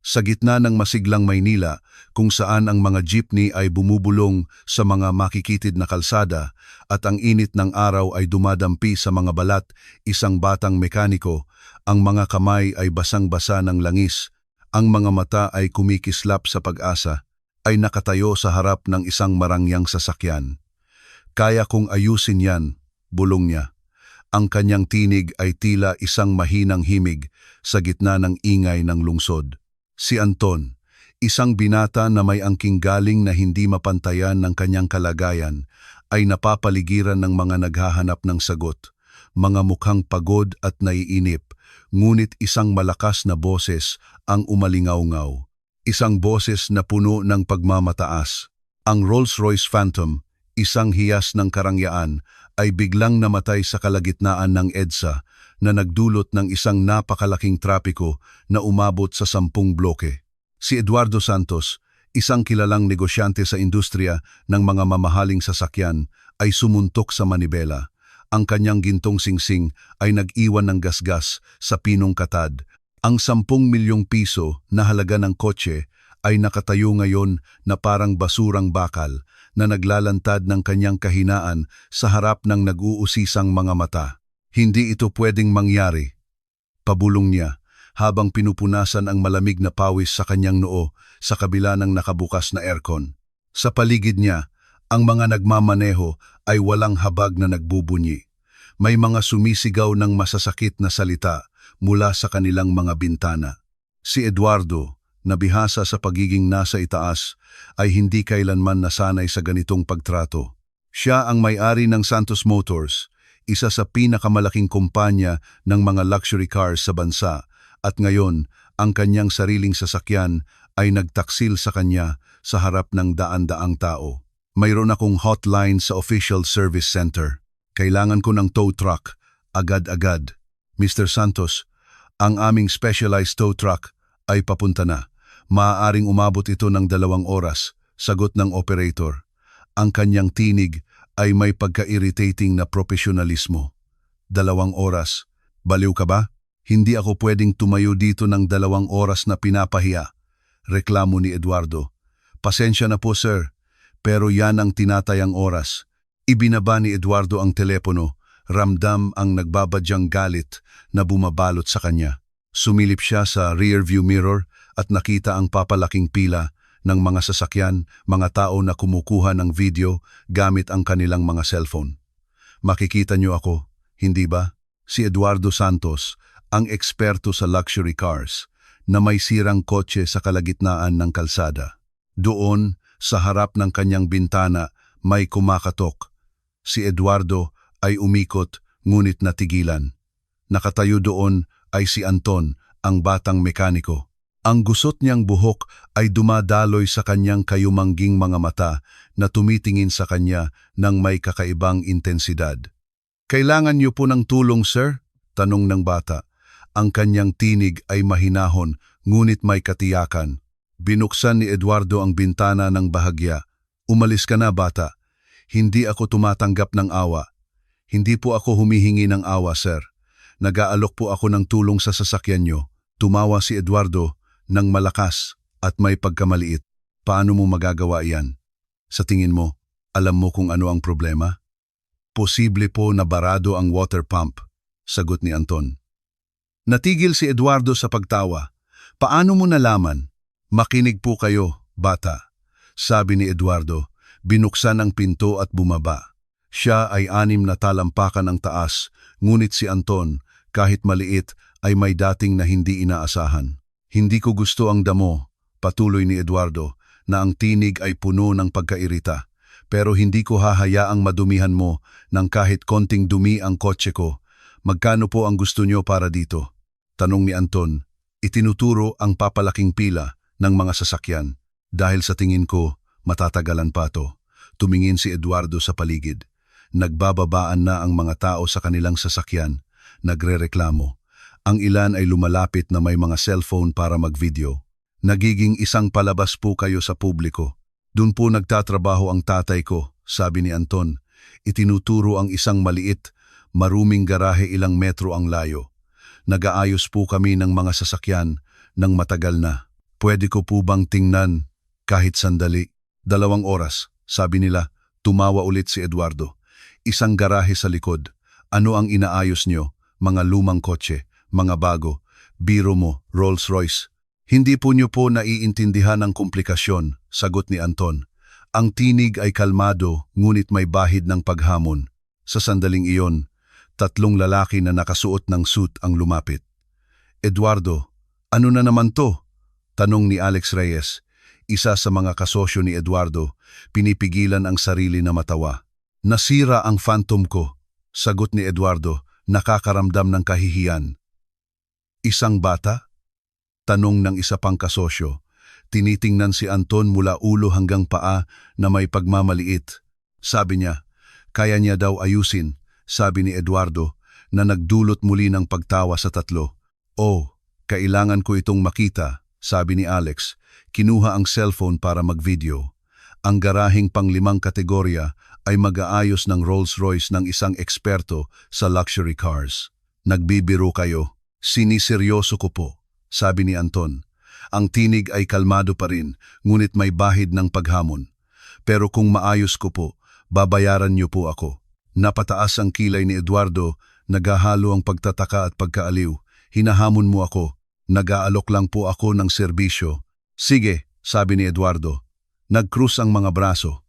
Sa gitna ng masiglang Maynila, kung saan ang mga jeepney ay bumubulong sa mga makikitid na kalsada at ang init ng araw ay dumadampi sa mga balat, isang batang mekaniko, ang mga kamay ay basang-basa ng langis, ang mga mata ay kumikislap sa pag-asa, ay nakatayo sa harap ng isang marangyang sasakyan. Kaya kong ayusin yan, bulong niya. Ang kanyang tinig ay tila isang mahinang himig sa gitna ng ingay ng lungsod. Si Anton, isang binata na may angking galing na hindi mapantayan ng kanyang kalagayan, ay napapaligiran ng mga naghahanap ng sagot, mga mukhang pagod at naiinip, ngunit isang malakas na boses ang umalingaw-ngaw. Isang boses na puno ng pagmamataas. Ang Rolls-Royce Phantom, isang hiyas ng karangyaan, ay biglang namatay sa kalagitnaan ng EDSA na nagdulot ng isang napakalaking trapiko na umabot sa 10 bloke. Si Eduardo Santos, isang kilalang negosyante sa industriya ng mga mamahaling sasakyan, ay sumuntok sa manibela. Ang kanyang gintong singsing ay nag-iwan ng gasgas sa pinong katad. Ang 10 milyong piso na halaga ng kotse ay nakatayo ngayon na parang basurang bakal na naglalantad ng kanyang kahinaan sa harap ng nag-uusisang mga mata. Hindi ito pwedeng mangyari, pabulong niya habang pinupunasan ang malamig na pawis sa kanyang noo sa kabila ng nakabukas na aircon. Sa paligid niya, ang mga nagmamaneho ay walang habag na nagbubunyi. May mga sumisigaw ng masasakit na salita mula sa kanilang mga bintana. Si Eduardo, nabihasa sa pagiging nasa itaas, ay hindi kailanman nasanay sa ganitong pagtrato. Siya ang may-ari ng Santos Motors, isa sa pinakamalaking kumpanya ng mga luxury cars sa bansa, at ngayon, ang kanyang sariling sasakyan ay nagtaksil sa kanya sa harap ng daan-daang tao. Mayroon akong hotline sa official service center. Kailangan ko ng tow truck, agad-agad. Mr. Santos, ang aming specialized tow truck ay papunta na. Maaaring umabot ito ng 2 oras, sagot ng operator. Ang kanyang tinig ay may pagka-irritating na profesionalismo. 2 oras? Baliw ka ba? Hindi ako pwedeng tumayo dito ng 2 oras na pinapahiya. Reklamo ni Eduardo. Pasensya na po sir, pero yan ang tinatayang oras. Ibinaba ni Eduardo ang telepono, ramdam ang nagbabadyang galit na bumabalot sa kanya. Sumilip siya sa rearview mirror at nakita ang papalaking pila ng mga sasakyan, mga tao na kumukuha ng video gamit ang kanilang mga cellphone. Makikita niyo ako, hindi ba? Si Eduardo Santos, ang eksperto sa luxury cars, na may sirang kotse sa kalagitnaan ng kalsada. Doon, sa harap ng kanyang bintana, may kumakatok. Si Eduardo ay umikot ngunit natigilan. Nakatayo doon ay si Anton, ang batang mekaniko. Ang gusot niyang buhok ay dumadaloy sa kanyang kayumangging mga mata na tumitingin sa kanya ng may kakaibang intensidad. Kailangan niyo po ng tulong, sir? Tanong ng bata. Ang kanyang tinig ay mahinahon ngunit may katiyakan. Binuksan ni Eduardo ang bintana ng bahagya. Umalis ka na, bata. Hindi ako tumatanggap ng awa. Hindi po ako humihingi ng awa, sir. Nag-aalok po ako ng tulong sa sasakyan niyo. Tumawa si Eduardo ng malakas at may pagkamaliit. Paano mo magagawa iyan? Sa tingin mo, alam mo kung ano ang problema? Posible po na barado ang water pump, sagot ni Anton. Natigil si Eduardo sa pagtawa. Paano mo nalaman? Makinig po kayo, bata, sabi ni Eduardo. Binuksan ang pinto at bumaba. Siya ay 6 na talampakan ang taas, ngunit si Anton, kahit maliit, ay may dating na hindi inaasahan. Hindi ko gusto ang damo, patuloy ni Eduardo, na ang tinig ay puno ng pagkairita. Pero hindi ko hahayaang madumihan mo ng kahit konting dumi ang kotse ko. Magkano po ang gusto niyo para dito? Tanong ni Anton. Itinuturo ang papalaking pila ng mga sasakyan. Dahil sa tingin ko, matatagalan pa to. Tumingin si Eduardo sa paligid. Nagbababaan na ang mga tao sa kanilang sasakyan. Nagrereklamo. Ang ilan ay lumalapit na may mga cellphone para mag-video. Nagiging isang palabas po kayo sa publiko. Doon po nagtatrabaho ang tatay ko, sabi ni Anton. Itinuturo ang isang maliit, maruming garahe ilang metro ang layo. Nag-aayos po kami ng mga sasakyan ng matagal na. Pwede ko po bang tingnan kahit sandali? 2 oras, sabi nila. Tumawa ulit si Eduardo. Isang garahe sa likod. Ano ang inaayos nyo? Mga lumang kotse, mga bago. Biro mo, Rolls-Royce. Hindi po nyo po naiintindihan ang komplikasyon, sagot ni Anton. Ang tinig ay kalmado, ngunit may bahid ng paghamon. Sa sandaling iyon, 3 lalaki na nakasuot ng suit ang lumapit. Eduardo, ano na naman to? Tanong ni Alex Reyes. Isa sa mga kasosyo ni Eduardo, pinipigilan ang sarili na matawa. Nasira ang phantom ko, sagot ni Eduardo, nakakaramdam ng kahihiyan. Isang bata? Tanong ng isa pang kasosyo. Tinitingnan si Anton mula ulo hanggang paa na may pagmamaliit. Sabi niya, kaya niya daw ayusin, sabi ni Eduardo, na nagdulot muli ng pagtawa sa 3. Oh, kailangan ko itong makita, sabi ni Alex. Kinuha ang cellphone para mag-video. Ang garaheng pang-5 kategorya ay mag-aayos ng Rolls-Royce ng isang eksperto sa luxury cars. Nagbibiro kayo. Siniseryoso ko po, sabi ni Anton. Ang tinig ay kalmado pa rin, ngunit may bahid ng paghamon. Pero kung maayos ko po, babayaran niyo po ako. Napataas ang kilay ni Eduardo, naghahalo ang pagtataka at pagkaaliw. Hinahamon mo ako. Nag-aalok lang po ako ng serbisyo. Sige, sabi ni Eduardo. Nag-cruise ang mga braso.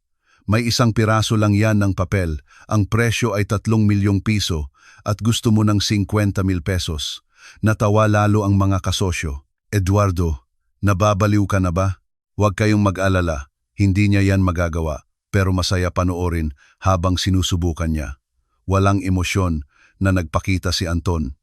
May 1 piraso lang yan ng papel. Ang presyo ay 3 milyong piso at gusto mo ng 50,000 pesos. Natawa lalo ang mga kasosyo. Eduardo, nababaliw ka na ba? Huwag kayong mag-alala. Hindi niya yan magagawa, pero masaya panoorin habang sinusubukan niya. Walang emosyon na nagpakita si Anton.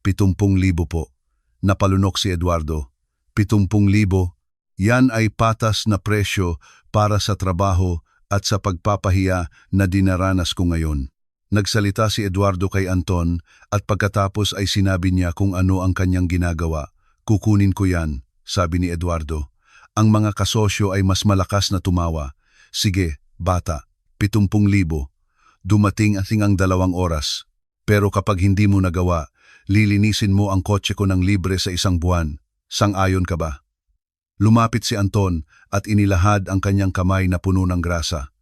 70,000 po. Napalunok si Eduardo. 70,000, yan ay patas na presyo para sa trabaho at sa pagpapahiya na dinaranas ko ngayon. Nagsalita si Eduardo kay Anton at pagkatapos ay sinabi niya kung ano ang kanyang ginagawa. Kukunin ko yan, sabi ni Eduardo. Ang mga kasosyo ay mas malakas na tumawa. Sige, bata, 70,000. Dumating ang 2 oras. Pero kapag hindi mo nagawa, lilinisin mo ang kotse ko ng libre sa 1 buwan. Sang-ayon ka ba? Lumapit si Anton at inilahad ang kanyang kamay na puno ng grasa.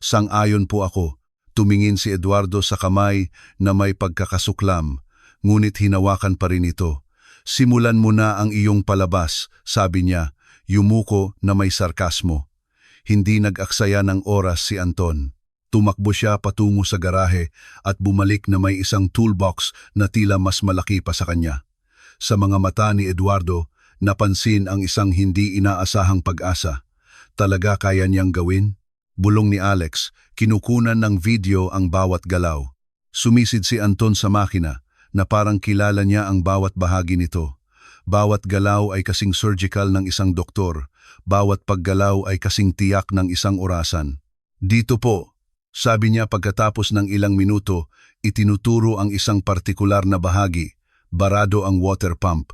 Sang-ayon po ako. Tumingin si Eduardo sa kamay na may pagkakasuklam, ngunit hinawakan pa rin ito. Simulan mo na ang iyong palabas, sabi niya, yumuko na may sarkasmo. Hindi nag-aksaya ng oras si Anton. Tumakbo siya patungo sa garahe at bumalik na may isang toolbox na tila mas malaki pa sa kanya. Sa mga mata ni Eduardo, napansin ang isang hindi inaasahang pag-asa. Talaga kaya niyang gawin? Bulong ni Alex, kinukunan ng video ang bawat galaw. Sumisid si Anton sa makina na parang kilala niya ang bawat bahagi nito. Bawat galaw ay kasing surgical ng isang doktor. Bawat paggalaw ay kasing tiyak ng isang orasan. Dito po, sabi niya pagkatapos ng ilang minuto, itinuturo ang isang partikular na bahagi. Barado ang water pump.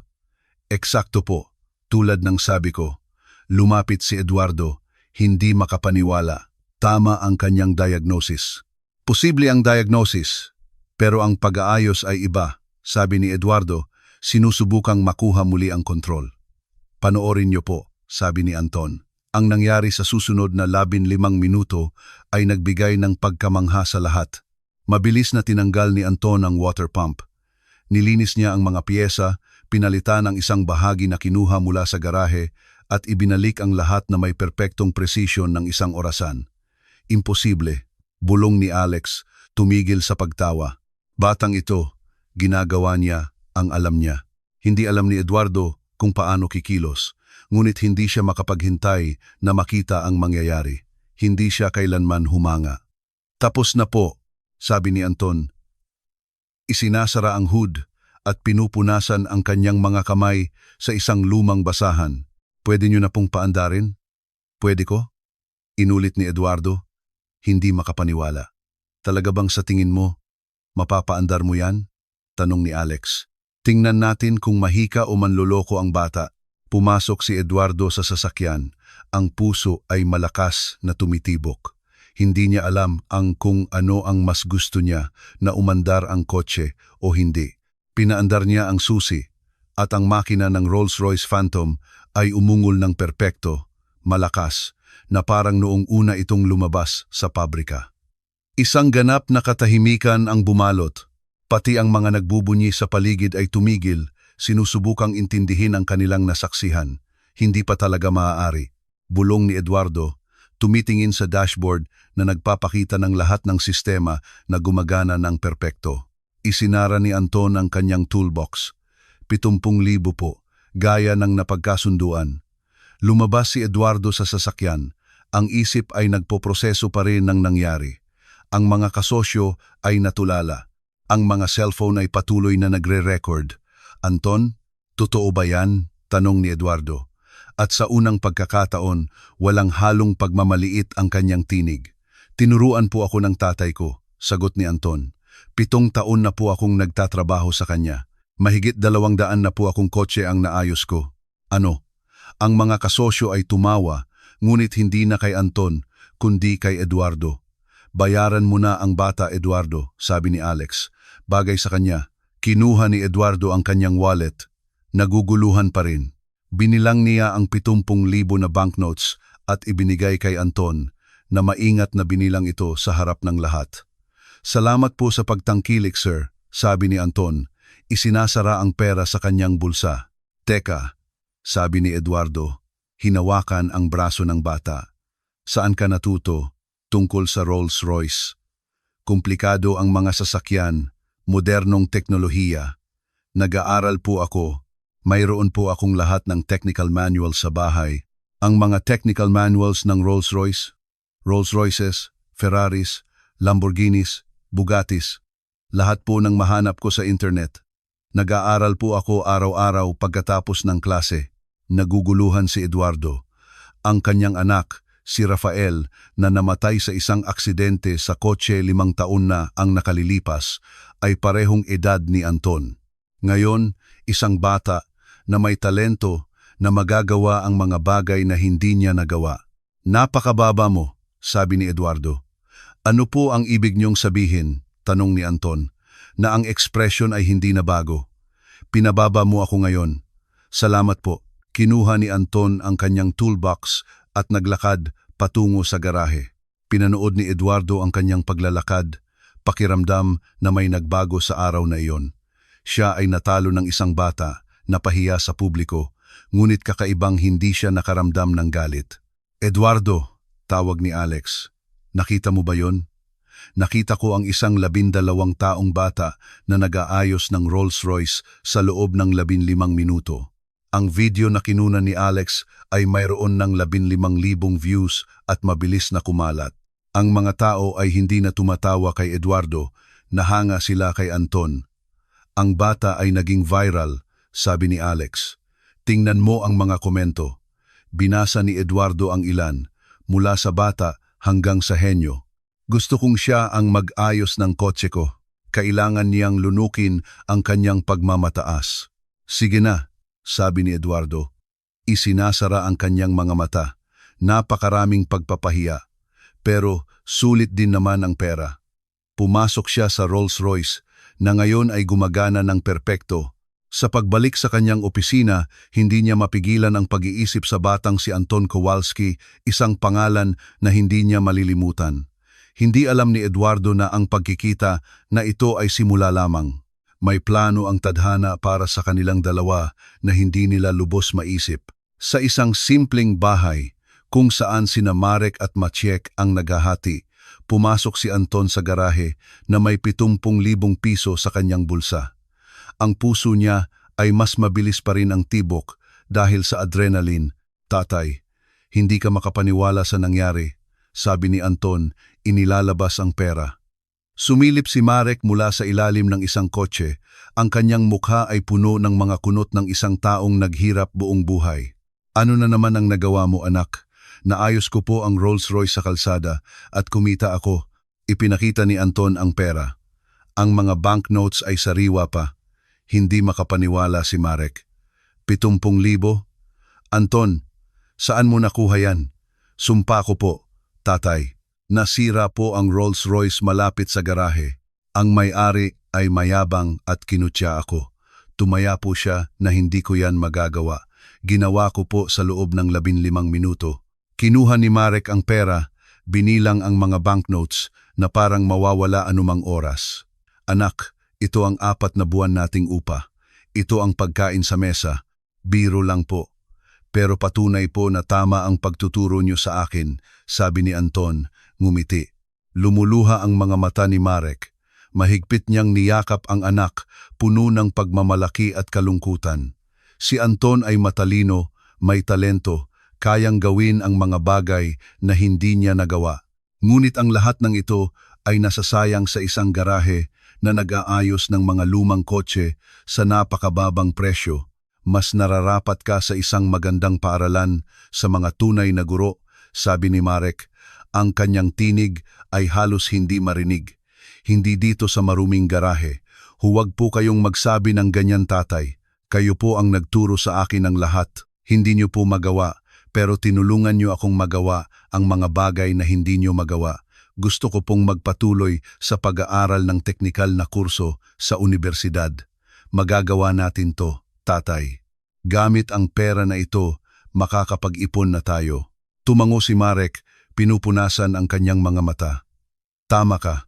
Eksakto po, tulad ng sabi ko. Lumapit si Eduardo, hindi makapaniwala. Tama ang kanyang diagnosis. Posible ang diagnosis, pero ang pag-aayos ay iba, sabi ni Eduardo, sinusubukang makuha muli ang kontrol. Panoorin niyo po, sabi ni Anton. Ang nangyari sa susunod na 15 minuto ay nagbigay ng pagkamangha sa lahat. Mabilis na tinanggal ni Anton ang water pump. Nilinis niya ang mga piyesa, pinalitan ang isang bahagi na kinuha mula sa garahe at ibinalik ang lahat na may perpektong presisyon ng 1 orasan. Imposible, bulong ni Alex, tumigil sa pagtawa. Batang ito, ginagawa niya ang alam niya. Hindi alam ni Eduardo kung paano kikilos, ngunit hindi siya makapaghintay na makita ang mangyayari. Hindi siya kailanman humanga. Tapos na po, sabi ni Anton. Isinasara ang hood at pinupunasan ang kanyang mga kamay sa isang lumang basahan. Pwede niyo na pong paandarin? Pwede ko? Inulit ni Eduardo, hindi makapaniwala. Talaga bang sa tingin mo, mapapaandar mo yan? Tanong ni Alex. Tingnan natin kung mahika o manloloko ang bata. Pumasok si Eduardo sa sasakyan. Ang puso ay malakas na tumitibok. Hindi niya alam kung ano ang mas gusto niya, na umandar ang kotse o hindi. Pinaandar niya ang susi. at ang makina ng Rolls-Royce Phantom ay umungol ng perpekto, malakas, na parang noong una itong lumabas sa pabrika. Isang ganap na katahimikan ang bumalot. Pati ang mga nagbubunyi sa paligid ay tumigil, sinusubukang intindihin ang kanilang nasaksihan. Hindi pa talaga maaari. Bulong ni Eduardo, tumitingin sa dashboard na nagpapakita ng lahat ng sistema na gumagana ng perpekto. Isinara ni Anton ang kanyang toolbox. 70,000 po, gaya ng napagkasunduan. Lumabas si Eduardo sa sasakyan. Ang isip ay nagpoproseso pa rin ng nangyari. Ang mga kasosyo ay natulala. Ang mga cellphone ay patuloy na nagre-record. Anton, totoo ba yan? Tanong ni Eduardo. At sa unang pagkakataon, walang halong pagmamaliit ang kanyang tinig. Tinuruan po ako ng tatay ko, sagot ni Anton. 7 taon na po akong nagtatrabaho sa kanya. Mahigit 200 na po akong kotse ang naayos ko. Ano? Ang mga kasosyo ay tumawa, ngunit hindi na kay Anton, kundi kay Eduardo. Bayaran mo na ang bata, Eduardo, sabi ni Alex. Bagay sa kanya, kinuha ni Eduardo ang kanyang wallet. Naguguluhan pa rin. Binilang niya ang 70,000 na banknotes at ibinigay kay Anton na maingat na binilang ito sa harap ng lahat. Salamat po sa pagtangkilik, sir, sabi ni Anton. Isinasara ang pera sa kanyang bulsa. Teka, sabi ni Eduardo, hinawakan ang braso ng bata. Saan ka natuto? Tungkol sa Rolls-Royce. Komplikado ang mga sasakyan, modernong teknolohiya. Nag-aaral po ako. Mayroon po akong lahat ng technical manual sa bahay. Ang mga technical manuals ng Rolls-Royce, Rolls-Royces, Ferraris, Lamborghinis, Bugattis. Lahat po ng mahanap ko sa internet. Nag-aaral po ako araw-araw pagkatapos ng klase. Naguguluhan si Eduardo. Ang kanyang anak, si Rafael, na namatay sa isang aksidente sa kotse 5 taon na ang nakalilipas, ay parehong edad ni Anton. Ngayon, isang bata na may talento na magagawa ang mga bagay na hindi niya nagawa. Napakababa mo, sabi ni Eduardo. Ano po ang ibig niyong sabihin? Tanong ni Anton, na ang ekspresyon ay hindi na bago. Pinababa mo ako ngayon. Salamat po. Kinuha ni Anton ang kanyang toolbox at naglakad patungo sa garahe. Pinanood ni Eduardo ang kanyang paglalakad, pakiramdam na may nagbago sa araw na iyon. Siya ay natalo ng isang bata, napahiya sa publiko, ngunit kakaibang hindi siya nakaramdam ng galit. Eduardo, tawag ni Alex. Nakita mo ba yon? Nakita ko ang isang 12 taong bata na nag-aayos ng Rolls-Royce sa loob ng 15 minuto. Ang video na kinuna ni Alex ay mayroon ng 15,000 views at mabilis na kumalat. Ang mga tao ay hindi na tumatawa kay Eduardo, nahanga sila kay Anton. Ang bata ay naging viral, sabi ni Alex. Tingnan mo ang mga komento. Binasa ni Eduardo ang ilan, mula sa bata hanggang sa henyo. Gusto kong siya ang mag-ayos ng kotse ko. Kailangan niyang lunukin ang kanyang pagmamataas. Sige na, sabi ni Eduardo. Isinasara ang kanyang mga mata. Napakaraming pagpapahiya. Pero sulit din naman ang pera. Pumasok siya sa Rolls-Royce na ngayon ay gumagana ng perpekto. Sa pagbalik sa kanyang opisina, hindi niya mapigilan ang pag-iisip sa batang si Anton Kowalski, isang pangalan na hindi niya malilimutan. Hindi alam ni Eduardo na ang pagkikita na ito ay simula lamang. May plano ang tadhana para sa kanilang dalawa na hindi nila lubos maisip. Sa isang simpleng bahay, kung saan sina Marek at Maciek ang naghahati, pumasok si Anton sa garahe na may 70,000 piso sa kanyang bulsa. Ang puso niya ay mas mabilis pa rin ang tibok dahil sa adrenaline. Tatay, hindi ka makapaniwala sa nangyari, sabi ni Anton, inilalabas ang pera. Sumilip si Marek mula sa ilalim ng isang kotse. Ang kanyang mukha ay puno ng mga kunot ng isang taong naghirap buong buhay. Ano na naman ang nagawa mo, anak? Naayos ko po ang Rolls-Royce sa kalsada at kumita ako. Ipinakita ni Anton ang pera. Ang mga banknotes ay sariwa pa. Hindi makapaniwala si Marek. 70,000? Anton, saan mo nakuha yan? Sumpa ko po, tatay. Nasira po ang Rolls-Royce malapit sa garahe. Ang may-ari ay mayabang at kinutya ako. Tumaya po siya na hindi ko yan magagawa. Ginawa ko po sa loob ng 15 minuto. Kinuha ni Marek ang pera, binilang ang mga banknotes na parang mawawala anumang oras. Anak, ito ang 4 na buwan nating upa. Ito ang pagkain sa mesa. Biro lang po. Pero patunay po na tama ang pagtuturo niyo sa akin, sabi ni Anton, ngumiti. Lumuluha ang mga mata ni Marek. Mahigpit niyang niyakap ang anak, puno ng pagmamalaki at kalungkutan. Si Anton ay matalino, may talento, kayang gawin ang mga bagay na hindi niya nagawa. Ngunit ang lahat ng ito ay nasasayang sa isang garahe na nag-aayos ng mga lumang kotse sa napakababang presyo. Mas nararapat ka sa isang magandang paaralan sa mga tunay na guro, sabi ni Marek. Ang kanyang tinig ay halos hindi marinig. Hindi dito sa maruming garahe. Huwag po kayong magsabi ng ganyan, tatay. Kayo po ang nagturo sa akin ng lahat. Hindi niyo po magawa, pero tinulungan niyo akong magawa ang mga bagay na hindi niyo magawa. Gusto ko pong magpatuloy sa pag-aaral ng teknikal na kurso sa universidad. Magagawa natin to, tatay. Gamit ang pera na ito, makakapag-ipon na tayo. Tumango si Marek, pinupunasan ang kanyang mga mata. Tama ka.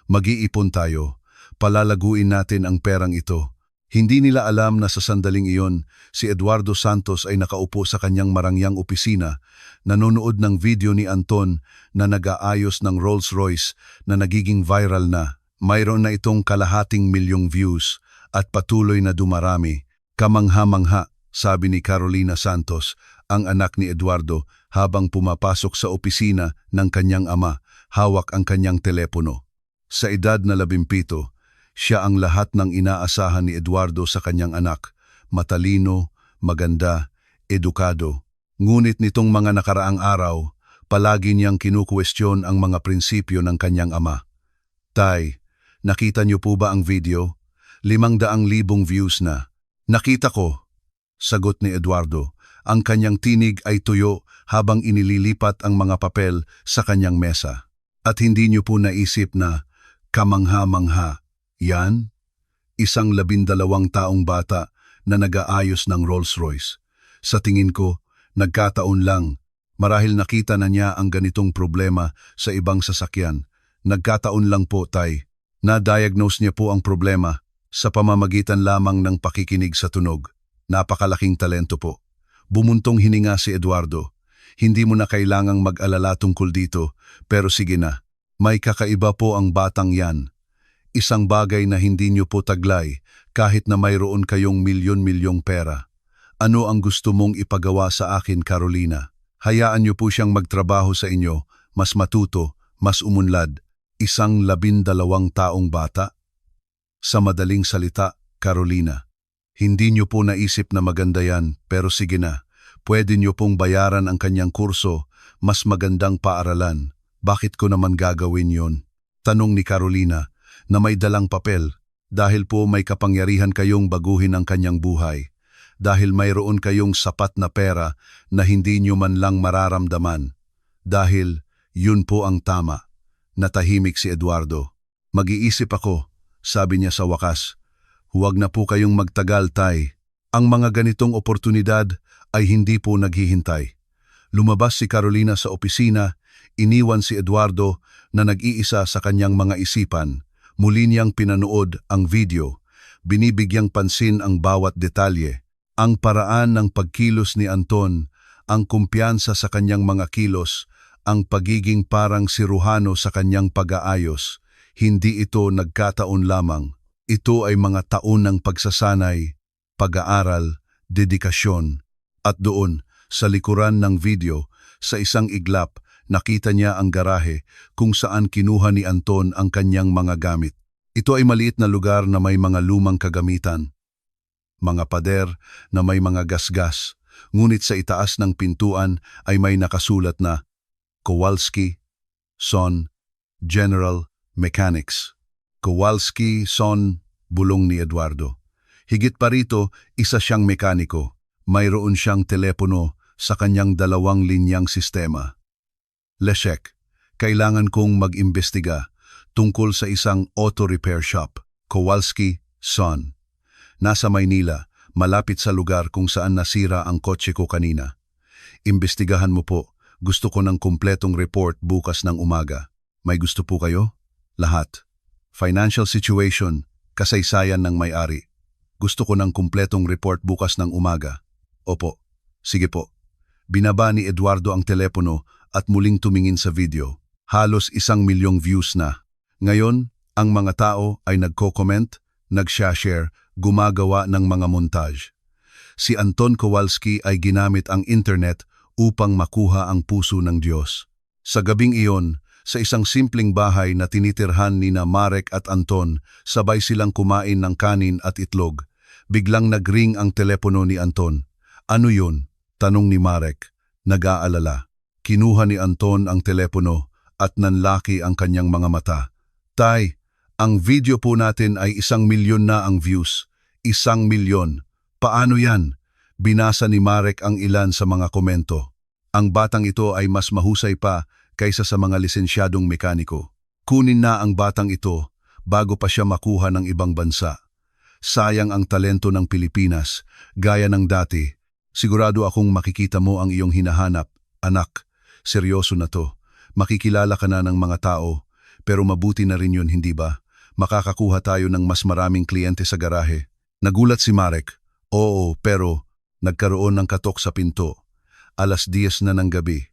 Mag-iipon tayo. Palalaguin natin ang perang ito. Hindi nila alam na sa sandaling iyon, si Eduardo Santos ay nakaupo sa kanyang marangyang opisina, nanonood ng video ni Anton na nag-aayos ng Rolls-Royce na nagiging viral na. Mayroon na itong 250,000 views at patuloy na dumarami. Kamangha-mangha, sabi ni Carolina Santos, ang anak ni Eduardo, habang pumapasok sa opisina ng kanyang ama, hawak ang kanyang telepono. Sa edad na 17, siya ang lahat ng inaasahan ni Eduardo sa kanyang anak. Matalino, maganda, edukado. Ngunit nitong mga nakaraang araw, palagi niyang kinukwestiyon ang mga prinsipyo ng kanyang ama. Tay, nakita niyo po ba ang video? 500,000 views na. Nakita ko, sagot ni Eduardo. Ang kanyang tinig ay tuyo habang inililipat ang mga papel sa kanyang mesa. At hindi niyo po naisip na kamangha-mangha, yan? Isang 12 taong bata na nag-aayos ng Rolls-Royce. Sa tingin ko, nagkataon lang. Marahil nakita na niya ang ganitong problema sa ibang sasakyan. Nagkataon lang po, tay. Na-diagnose niya po ang problema sa pamamagitan lamang ng pakikinig sa tunog. Napakalaking talento po. Bumuntong hininga si Eduardo. Hindi mo na kailangang mag-alala tungkol dito, pero sige na. May kakaiba po ang batang yan. Isang bagay na hindi niyo po taglay kahit na mayroon kayong milyon-milyong pera. Ano ang gusto mong ipagawa sa akin, Carolina? Hayaan niyo po siyang magtrabaho sa inyo, mas matuto, mas umunlad. Isang 12 taong bata? Sa madaling salita, Carolina, hindi niyo po naisip na maganda yan, pero sige na. Pwede niyo pong bayaran ang kanyang kurso, mas magandang paaralan. Bakit ko naman gagawin yon? Tanong ni Carolina na may dalang papel. Dahil po may kapangyarihan kayong baguhin ang kanyang buhay. Dahil mayroon kayong sapat na pera na hindi nyo man lang mararamdaman. Dahil yun po ang tama. Natahimik si Eduardo. Mag-iisip ako, sabi niya sa wakas. Huwag na po kayong magtagal, tay. Ang mga ganitong oportunidad ay hindi po naghihintay. Lumabas si Carolina sa opisina. Iniwan si Eduardo na nag-iisa sa kanyang mga isipan. Muli niyang pinanood ang video. Binibigyang pansin ang bawat detalye. Ang paraan ng pagkilos ni Anton, ang kumpiyansa sa kanyang mga kilos, ang pagiging parang siruhano sa kanyang pag-aayos. Hindi ito nagkataon lamang. Ito ay mga taon ng pagsasanay, pag-aaral, dedikasyon. At doon, sa likuran ng video, sa isang iglap, nakita niya ang garahe kung saan kinuha ni Anton ang kanyang mga gamit. Ito ay maliit na lugar na may mga lumang kagamitan. Mga pader na may mga gasgas, ngunit sa itaas ng pintuan ay may nakasulat na Kowalski, Son, General Mechanics. Kowalski, Son, bulong ni Eduardo. Higit pa rito, isa siyang mekaniko. Mayroon siyang telepono sa kanyang 2 linyang sistema. Leszek, kailangan kong mag-imbestiga tungkol sa isang auto repair shop. Kowalski, Son. Nasa Maynila, malapit sa lugar kung saan nasira ang kotse ko kanina. Imbestigahan mo po. Gusto ko ng kumpletong report bukas ng umaga. May gusto po kayo? Lahat. Financial situation, kasaysayan ng may-ari. Gusto ko ng kumpletong report bukas ng umaga. Opo. Sige po. Binaba ni Eduardo ang telepono at muling tumingin sa video. Halos 1,000,000 views na. Ngayon, ang mga tao ay nagko-comment, nag-share, gumagawa ng mga montage. Si Anton Kowalski ay ginamit ang internet upang makuha ang puso ng Diyos. Sa gabing iyon, sa isang simpleng bahay na tinitirhan ni na Marek at Anton, sabay silang kumain ng kanin at itlog. Biglang nagring ang telepono ni Anton. Ano yun? Tanong ni Marek. Nag-aalala. Kinuha ni Anton ang telepono at nanlaki ang kanyang mga mata. Tay, ang video po natin ay 1,000,000 na ang views. 1,000,000. Paano yan? Binasa ni Marek ang ilan sa mga komento. Ang batang ito ay mas mahusay pa kaysa sa mga lisensyadong mekaniko. Kunin na ang batang ito bago pa siya makuha ng ibang bansa. Sayang ang talento ng Pilipinas, gaya ng dati. Sigurado akong makikita mo ang iyong hinahanap. Anak, seryoso na to. Makikilala ka na ng mga tao, pero mabuti na rin yun, hindi ba? Makakakuha tayo ng mas maraming kliyente sa garahe. Nagulat si Marek. Oo, pero nagkaroon ng katok sa pinto. 10:00 na ng gabi.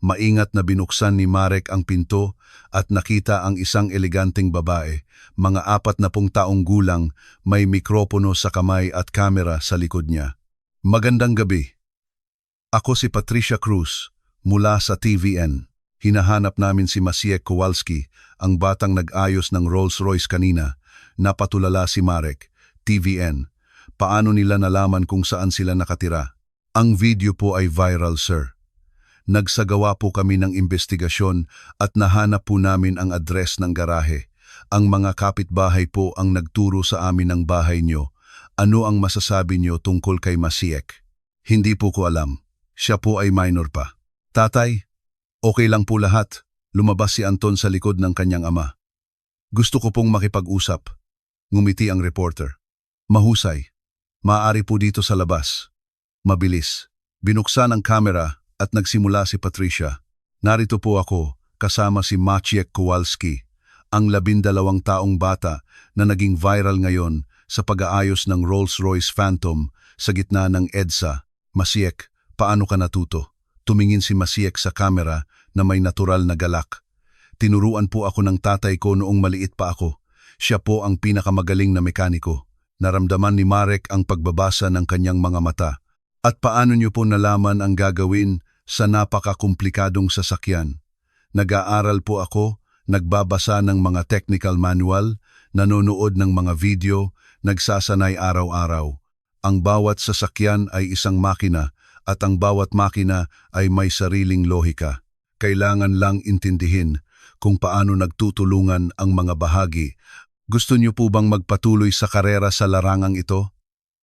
Maingat na binuksan ni Marek ang pinto at nakita ang isang eleganteng babae, mga 40 taong gulang, may mikropono sa kamay at kamera sa likod niya. Magandang gabi. Ako si Patricia Cruz, mula sa TVN. Hinahanap namin si Maciek Kowalski, ang batang nag-ayos ng Rolls-Royce kanina. Napatulala si Marek. TVN. Paano nila nalaman kung saan sila nakatira? Ang video po ay viral, sir. Nagsagawa po kami ng investigasyon at nahanap po namin ang address ng garahe. Ang mga kapitbahay po ang nagturo sa amin ng bahay nyo. Ano ang masasabi nyo tungkol kay Maciek? Hindi po ko alam. Siya po ay minor pa. Tatay, okay lang po lahat. Lumabas si Anton sa likod ng kanyang ama. Gusto ko pong makipag-usap. Ngumiti ang reporter. Mahusay. Maaari po dito sa labas. Mabilis. Binuksan ang kamera at nagsimula si Patricia. Narito po ako, kasama si Maciek Kowalski, ang 12 taong bata na naging viral ngayon sa pag-aayos ng Rolls-Royce Phantom sa gitna ng EDSA. Maciek, paano ka natuto? Tumingin si Maciek sa kamera na may natural na galak. Tinuruan po ako ng tatay ko noong maliit pa ako. Siya po ang pinakamagaling na mekaniko. Naramdaman ni Marek ang pagbabasa ng kanyang mga mata. At paano niyo po nalaman ang gagawin sa napakakomplikadong sasakyan? Nag-aaral po ako, nagbabasa ng mga technical manual, nanonood ng mga video, nagsasanay araw-araw. Ang bawat sasakyan ay isang makina at ang bawat makina ay may sariling lohika. Kailangan lang intindihin kung paano nagtutulungan ang mga bahagi. Gusto niyo po bang magpatuloy sa karera sa larangang ito?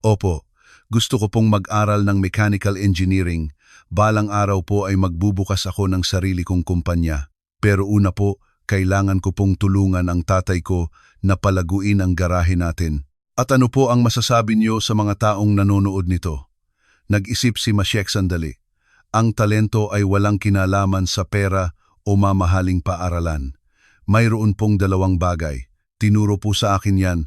Opo, gusto ko pong mag-aral ng mechanical engineering. Balang araw po ay magbubukas ako ng sarili kong kumpanya. Pero una po, kailangan ko pong tulungan ang tatay ko na palaguin ang garahe natin. At ano po ang masasabi niyo sa mga taong nanonood nito? Nag-isip si Maciek sandali. Ang talento ay walang kinalaman sa pera o mamahaling paaralan. Mayroon pong 2 bagay. Tinuro po sa akin yan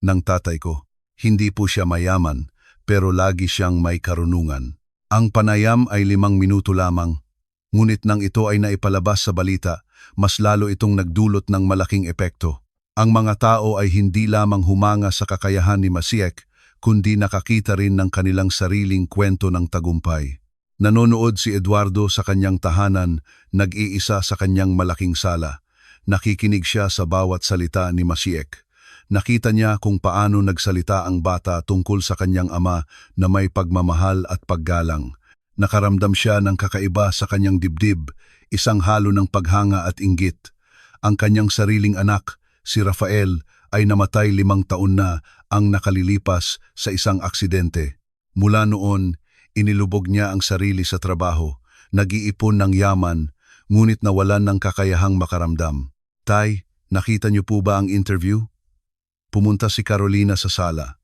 ng tatay ko. Hindi po siya mayaman, pero lagi siyang may karunungan. Ang panayam ay 5 minuto lamang. Ngunit nang ito ay naipalabas sa balita, mas lalo itong nagdulot ng malaking epekto. Ang mga tao ay hindi lamang humanga sa kakayahan ni Maciek, kundi nakakita rin ng kanilang sariling kwento ng tagumpay. Nanonood si Eduardo sa kanyang tahanan, nag-iisa sa kanyang malaking sala. Nakikinig siya sa bawat salita ni Maciek. Nakita niya kung paano nagsalita ang bata tungkol sa kanyang ama na may pagmamahal at paggalang. Nakaramdam siya ng kakaiba sa kanyang dibdib, isang halo ng paghanga at inggit. Ang kanyang sariling anak, si Rafael, ay namatay 5 taon na ang nakalilipas sa isang aksidente. Mula noon, inilubog niya ang sarili sa trabaho, nag-iipon ng yaman, ngunit nawalan ng kakayahang makaramdam. Tay, nakita niyo po ba ang interview? Pumunta si Carolina sa sala.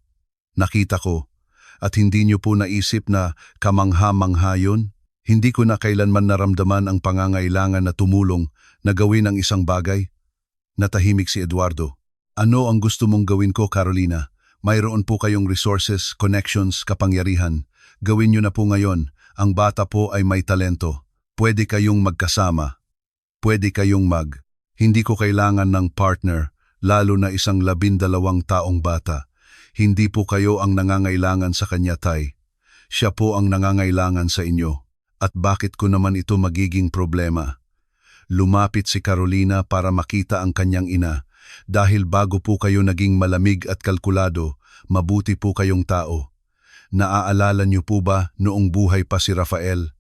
Nakita ko. At hindi niyo po naisip na kamangha-mangha yun? Hindi ko na kailanman naramdaman ang pangangailangan na tumulong na gawin ang isang bagay. Natahimik si Eduardo. Ano ang gusto mong gawin ko, Carolina? Mayroon po kayong resources, connections, kapangyarihan. Gawin niyo na po ngayon. Ang bata po ay may talento. Pwede kayong magkasama. Pwede kayong Hindi ko kailangan ng partner, lalo na isang 12 taong bata. Hindi po kayo ang nangangailangan sa kanya, Tay. Siya po ang nangangailangan sa inyo. At bakit ko naman ito magiging problema? Lumapit si Carolina para makita ang kanyang ina. Dahil bago po kayo naging malamig at kalkulado, mabuti po kayong tao. Naaalala niyo po ba noong buhay pa si Rafael?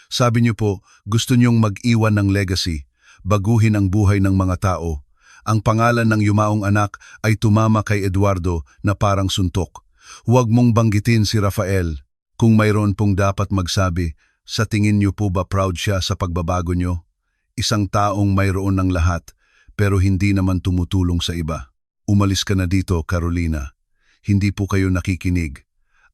Sabi niyo po, gusto niyong mag-iwan ng legacy, baguhin ang buhay ng mga tao. Ang pangalan ng yumaong anak ay tumama kay Eduardo na parang suntok. Huwag mong banggitin si Rafael. Kung mayroon pong dapat magsabi, sa tingin niyo po ba proud siya sa pagbabago niyo? Isang taong mayroon ng lahat, pero hindi naman tumutulong sa iba. Umalis ka na dito, Carolina. Hindi po kayo nakikinig.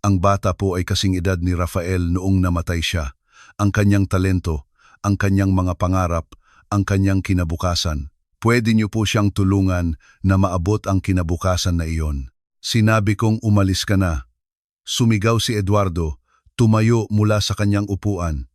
Ang bata po ay kasing edad ni Rafael noong namatay siya. Ang kanyang talento, ang kanyang mga pangarap, ang kanyang kinabukasan. Pwede niyo po siyang tulungan na maabot ang kinabukasan na iyon. Sinabi kong umalis ka na. Sumigaw si Eduardo, tumayo mula sa kanyang upuan.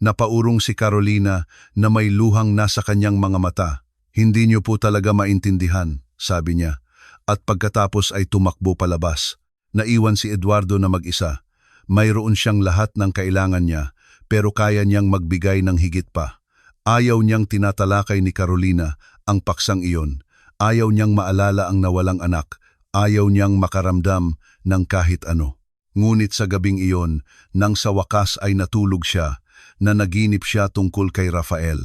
Napaurong si Carolina na may luhang nasa kanyang mga mata. Hindi niyo po talaga maintindihan, sabi niya. At pagkatapos ay tumakbo palabas. Naiwan si Eduardo na mag-isa. Mayroon siyang lahat ng kailangan niya, pero kaya niyang magbigay ng higit pa. Ayaw niyang tinatalakay ni Carolina ang paksang iyon. Ayaw niyang maalala ang nawalang anak. Ayaw niyang makaramdam ng kahit ano. Ngunit sa gabing iyon, nang sa wakas ay natulog siya, na naginip siya tungkol kay Rafael.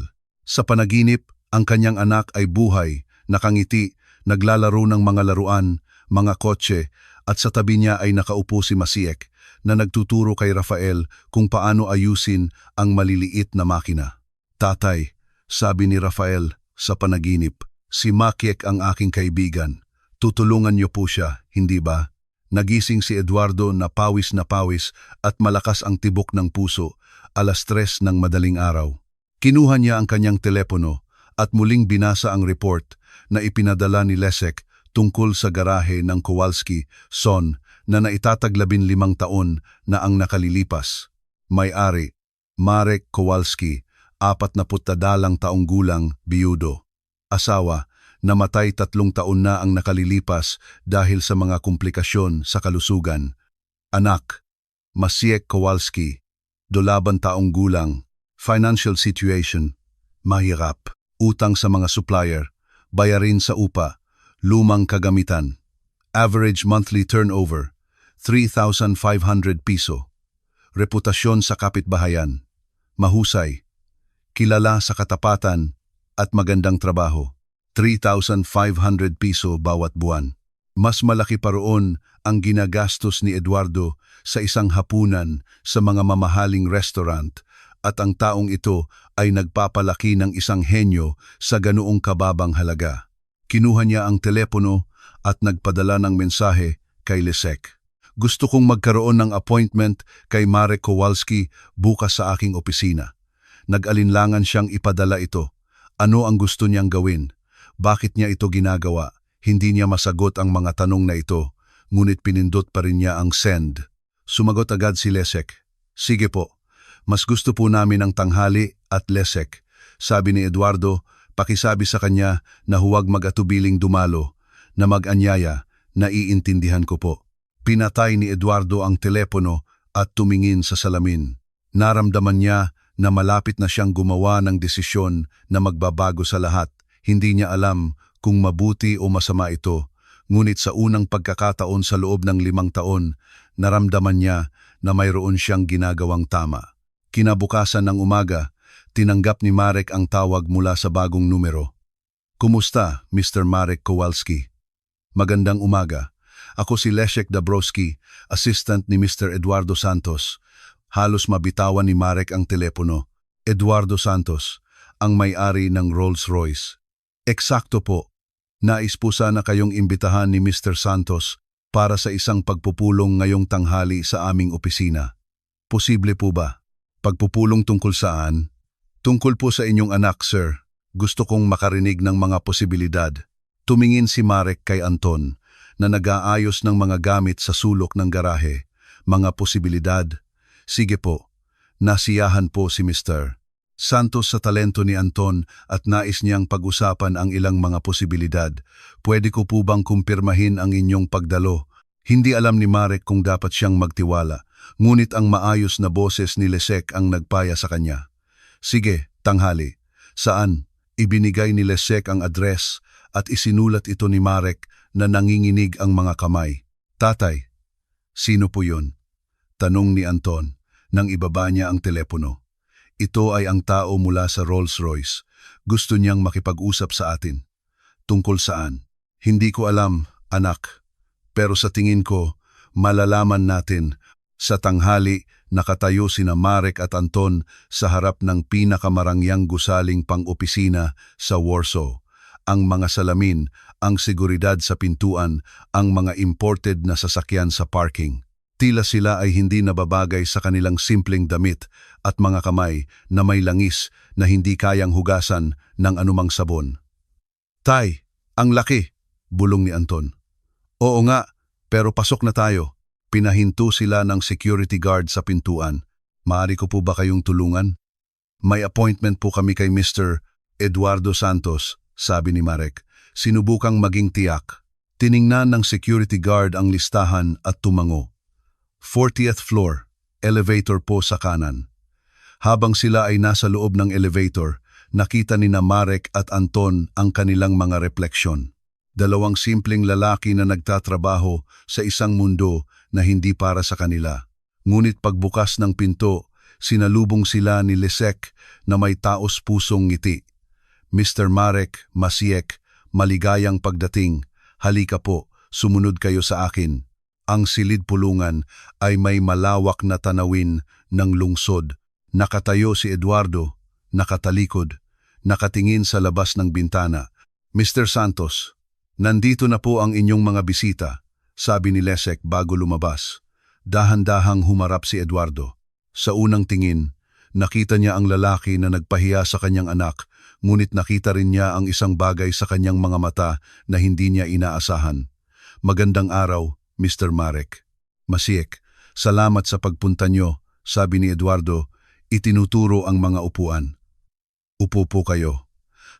Sa panaginip, ang kanyang anak ay buhay, nakangiti, naglalaro ng mga laruan, mga kotse, at sa tabi niya ay nakaupo si Masiek na nagtuturo kay Rafael kung paano ayusin ang maliliit na makina. Tatay, sabi ni Rafael sa panaginip, si Masiek ang aking kaibigan. Tutulungan niyo po siya, hindi ba? Nagising si Eduardo na pawis at malakas ang tibok ng puso, 3:00 ng madaling araw. Kinuha niya ang kanyang telepono at muling binasa ang report na ipinadala ni Leszek tungkol sa garahe ng Kowalski, Son, na naitatag 15 taon na ang nakalilipas. May-ari, Marek Kowalski, 42 taong gulang, biyudo. Asawa, namatay 3 taon na ang nakalilipas dahil sa mga komplikasyon sa kalusugan. Anak, Masiek Kowalski, 12 taong gulang. Financial situation, mahirap. Utang sa mga supplier, bayarin sa upa, lumang kagamitan. Average monthly turnover, 3,500 piso. Reputasyon sa kapitbahayan, mahusay. Kilala sa katapatan at magandang trabaho, 3,500 piso bawat buwan. Mas malaki pa roon ang ginagastos ni Eduardo sa isang hapunan sa mga mamahaling restaurant at ang taong ito ay nagpapalaki ng isang henyo sa ganoong kababang halaga. Kinuha niya ang telepono at nagpadala ng mensahe kay Leszek. Gusto kong magkaroon ng appointment kay Marek Kowalski bukas sa aking opisina. Nag-alinlangan siyang ipadala ito. Ano ang gusto niyang gawin? Bakit niya ito ginagawa? Hindi niya masagot ang mga tanong na ito, ngunit pinindot pa rin niya ang send. Sumagot agad si Leszek. Sige po, mas gusto po namin ang tanghali at Leszek. Sabi ni Eduardo, pakisabi sa kanya na huwag mag-atubiling dumalo, na mag-anyaya, naiintindihan ko po. Pinatay ni Eduardo ang telepono at tumingin sa salamin. Naramdaman niya na malapit na siyang gumawa ng desisyon na magbabago sa lahat. Hindi niya alam kung mabuti o masama ito, ngunit sa unang pagkakataon sa loob ng 5 taon, naramdaman niya na mayroon siyang ginagawang tama. Kinabukasan ng umaga, tinanggap ni Marek ang tawag mula sa bagong numero. Kumusta, Mr. Marek Kowalski? Magandang umaga. Ako si Leszek Dabrowski, assistant ni Mr. Eduardo Santos. Halos mabitawan ni Marek ang telepono. Eduardo Santos, ang may-ari ng Rolls-Royce. Eksakto po. Nais po sana kayong imbitahan ni Mr. Santos para sa isang pagpupulong ngayong tanghali sa aming opisina. Posible po ba? Pagpupulong tungkol saan? Tungkol po sa inyong anak, sir. Gusto kong makarinig ng mga posibilidad. Tumingin si Marek kay Anton na nag-aayos ng mga gamit sa sulok ng garahe. Mga posibilidad? Sige po. Nasiyahan po si Mr. Santos sa talento ni Anton at nais niyang pag-usapan ang ilang mga posibilidad. Pwede ko po bang kumpirmahin ang inyong pagdalo? Hindi alam ni Marek kung dapat siyang magtiwala, ngunit ang maayos na boses ni Lesek ang nagpaya sa kanya. Sige, tanghali. Saan? Ibinigay ni Lesek ang address at isinulat ito ni Marek na nanginginig ang mga kamay. Tatay, sino po yun? Tanong ni Anton nang ibaba niya ang telepono. Ito ay ang tao mula sa Rolls-Royce. Gusto niyang makipag-usap sa atin. Tungkol saan? Hindi ko alam, anak. Pero sa tingin ko, malalaman natin. Sa tanghali, nakatayo sina Marek at Anton sa harap ng pinakamarangyang gusaling pang-opisina sa Warsaw. Ang mga salamin, ang seguridad sa pintuan, ang mga imported na sasakyan sa parking. Tila sila ay hindi nababagay sa kanilang simpleng damit at mga kamay na may langis na hindi kayang hugasan ng anumang sabon. Tay, ang laki, bulong ni Anton. Oo nga, pero pasok na tayo. Pinahinto sila ng security guard sa pintuan. Maaari ko po ba kayong tulungan? May appointment po kami kay Mr. Eduardo Santos, sabi ni Marek. Sinubukang maging tiyak. Tiningnan ng security guard ang listahan at tumango. 40th floor, elevator po sa kanan. Habang sila ay nasa loob ng elevator, nakita ni Marek at Anton ang kanilang mga refleksyon. Dalawang simpleng lalaki na nagtatrabaho sa isang mundo na hindi para sa kanila. Ngunit pagbukas ng pinto, sinalubong sila ni Lesek na may taos pusong ngiti. Mr. Marek, Masiek, maligayang pagdating. Halika po, sumunod kayo sa akin. Ang silid pulungan ay may malawak na tanawin ng lungsod. Nakatayo si Eduardo, nakatalikod, nakatingin sa labas ng bintana. Mr. Santos, nandito na po ang inyong mga bisita, sabi ni Lesek bago lumabas. Dahan-dahang humarap si Eduardo. Sa unang tingin, nakita niya ang lalaki na nagpahiya sa kanyang anak, ngunit nakita rin niya ang isang bagay sa kanyang mga mata na hindi niya inaasahan. Magandang araw, Mr. Marek. Masiek, salamat sa pagpunta niyo, sabi ni Eduardo, itinuturo ang mga upuan. Upo po kayo.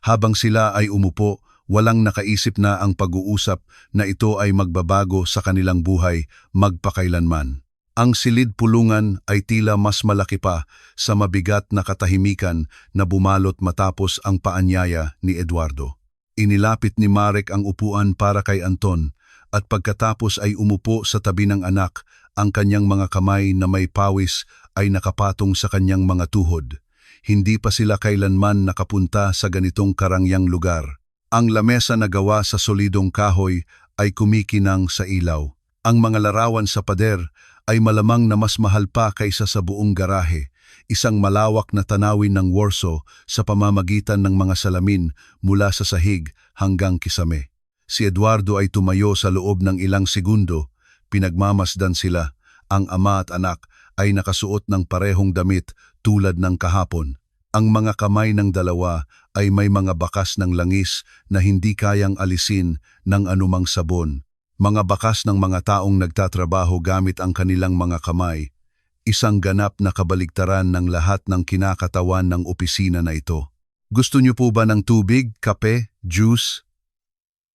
Habang sila ay umupo, walang nakaisip na ang pag-uusap na ito ay magbabago sa kanilang buhay magpakailanman. Ang silid pulungan ay tila mas malaki pa sa mabigat na katahimikan na bumalot matapos ang paanyaya ni Eduardo. Inilapit ni Marek ang upuan para kay Anton at pagkatapos ay umupo sa tabi ng anak, ang kanyang mga kamay na may pawis ay nakapatong sa kanyang mga tuhod. Hindi pa sila kailanman nakapunta sa ganitong karangyang lugar. Ang lamesa na gawa sa solidong kahoy ay kumikinang sa ilaw. Ang mga larawan sa pader ay malamang na mas mahal pa kaysa sa buong garahe. Isang malawak na tanawin ng Warsaw sa pamamagitan ng mga salamin mula sa sahig hanggang kisame. Si Eduardo ay tumayo sa loob ng ilang segundo. Pinagmamasdan sila. Ang ama at anak ay nakasuot ng parehong damit tulad ng kahapon. Ang mga kamay ng dalawa ay may mga bakas ng langis na hindi kayang alisin ng anumang sabon. Mga bakas ng mga taong nagtatrabaho gamit ang kanilang mga kamay. Isang ganap na kabaligtaran ng lahat ng kinakatawan ng opisina na ito. Gusto niyo po ba ng tubig, kape, juice?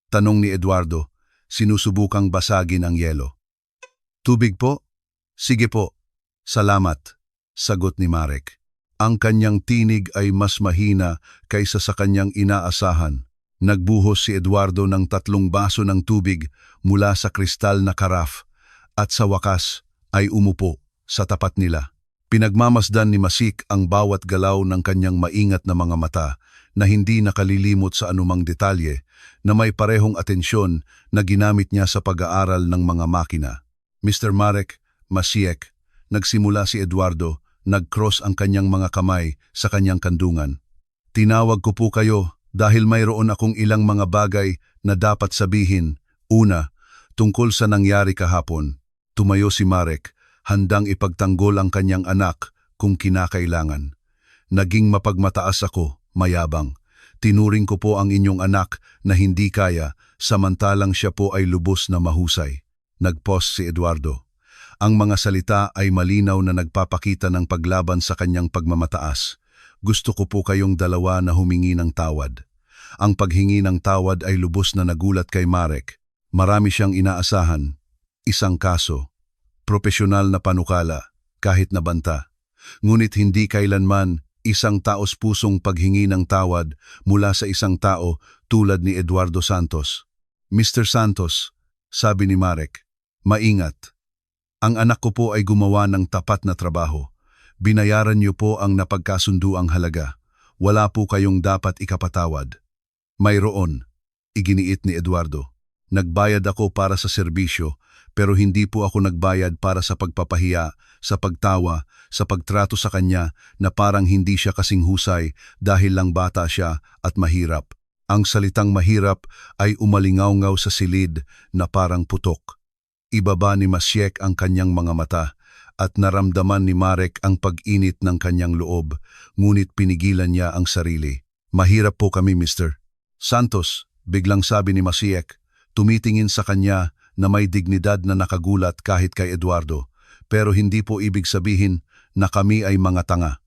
Tanong ni Eduardo, sinusubukang basagin ang yelo. Tubig po? Sige po. Salamat, sagot ni Marek. Ang kanyang tinig ay mas mahina kaysa sa kanyang inaasahan. Nagbuhos si Eduardo ng 3 baso ng tubig mula sa kristal na karaf at sa wakas ay umupo sa tapat nila. Pinagmamasdan ni Masik ang bawat galaw ng kanyang maingat na mga mata na hindi nakalilimot sa anumang detalye na may parehong atensyon na ginamit niya sa pag-aaral ng mga makina. Mr. Marek, Masiek, nagsimula si Eduardo, nag-cross ang kanyang mga kamay sa kanyang kandungan. Tinawag ko po kayo dahil mayroon akong ilang mga bagay na dapat sabihin. Una, Tungkol sa nangyari kahapon, tumayo si Marek, handang ipagtanggol ang kanyang anak kung kinakailangan. Naging mapagmataas ako, mayabang. Tinuring ko po ang inyong anak na hindi kaya, samantalang siya po ay lubos na mahusay. Nag-post si Eduardo. Ang mga salita ay malinaw na nagpapakita ng paglaban sa kanyang pagmamataas. Gusto ko po kayong dalawa na humingi ng tawad. Ang paghingi ng tawad ay lubos na nagulat kay Marek. Marami siyang inaasahan. Isang kaso. Propesyonal na panukala, kahit nabanta. Ngunit hindi kailanman isang taos-pusong paghingi ng tawad mula sa isang tao tulad ni Eduardo Santos. Mr. Santos, sabi ni Marek, maingat. Ang anak ko po ay gumawa ng tapat na trabaho. Binayaran niyo po ang napagkasunduang halaga. Wala po kayong dapat ikapatawad. Mayroon, iginiit ni Eduardo. Nagbayad ako para sa serbisyo, pero hindi po ako nagbayad para sa pagpapahiya, sa pagtawa, sa pagtrato sa kanya na parang hindi siya kasing husay dahil lang bata siya at mahirap. Ang salitang mahirap ay umalingaw-ngaw sa silid na parang putok. Ibaba ni Masiek ang kanyang mga mata at naramdaman ni Marek ang pag-init ng kanyang loob, ngunit pinigilan niya ang sarili. Mahirap po kami, Mr. Santos, biglang sabi ni Masiek, tumitingin sa kanya na may dignidad na nakagulat kahit kay Eduardo, pero hindi po ibig sabihin na kami ay mga tanga.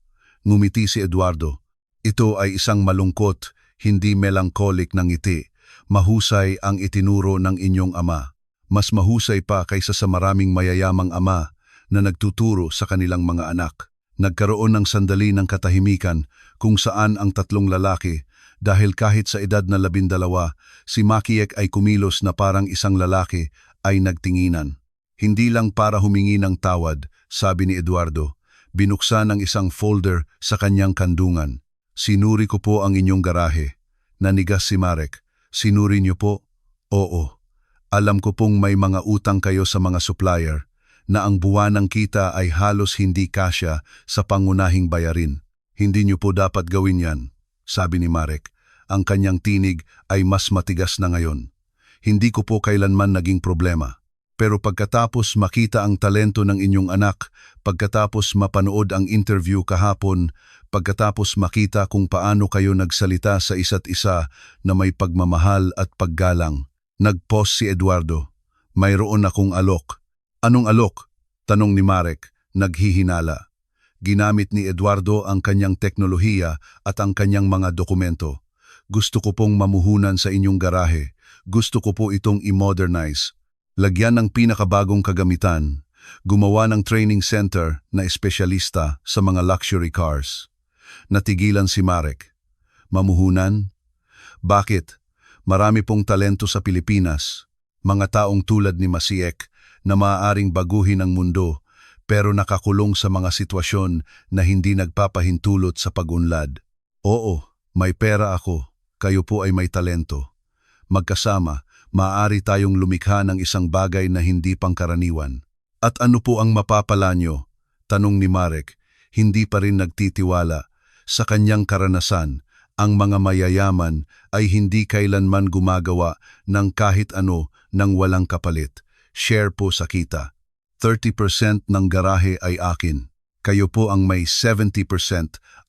Ngumiti si Eduardo. Ito ay isang malungkot, hindi melancholic na ngiti. Mahusay ang itinuro ng inyong ama. Mas mahusay pa kaysa sa maraming mayayamang ama na nagtuturo sa kanilang mga anak. Nagkaroon ng sandali ng katahimikan kung saan ang tatlong lalaki, dahil kahit sa edad na 12, si Makiek ay kumilos na parang isang lalaki ay nagtinginan. Hindi lang para humingi ng tawad, sabi ni Eduardo. Binuksan ang isang folder sa kanyang kandungan. Sinuri ko po ang inyong garahe. Nanigas si Marek. Sinuri niyo po? Oo. Alam ko pong may mga utang kayo sa mga supplier na ang buwanang kita ay halos hindi kasya sa pangunahing bayarin. Hindi niyo po dapat gawin yan, sabi ni Marek. Ang kanyang tinig ay mas matigas na ngayon. Hindi ko po kailanman naging problema. Pero pagkatapos makita ang talento ng inyong anak, pagkatapos mapanood ang interview kahapon, pagkatapos makita kung paano kayo nagsalita sa isa't isa na may pagmamahal at paggalang, nag-pause si Eduardo. Mayroon akong alok. Anong alok? Tanong ni Marek, naghihinala. Ginamit ni Eduardo ang kanyang teknolohiya at ang kanyang mga dokumento. Gusto ko pong mamuhunan sa inyong garahe. Gusto ko po itong i-modernize. Lagyan ng pinakabagong kagamitan. Gumawa ng training center na espesyalista sa mga luxury cars. Natigilan si Marek. Mamuhunan? Bakit? Marami pong talento sa Pilipinas. Mga taong tulad ni Masiek na maaaring baguhin ang mundo pero nakakulong sa mga sitwasyon na hindi nagpapahintulot sa pag-unlad. Oo, may pera ako. Kayo po ay may talento. Magkasama, maaari tayong lumikha ng isang bagay na hindi pangkaraniwan. At ano po ang mapapala nyo? Tanong ni Marek, hindi pa rin nagtitiwala. Sa kanyang karanasan, ang mga mayayaman ay hindi kailanman gumagawa ng kahit ano nang walang kapalit. Share po sa kita. 30% ng garahe ay akin. Kayo po ang may 70%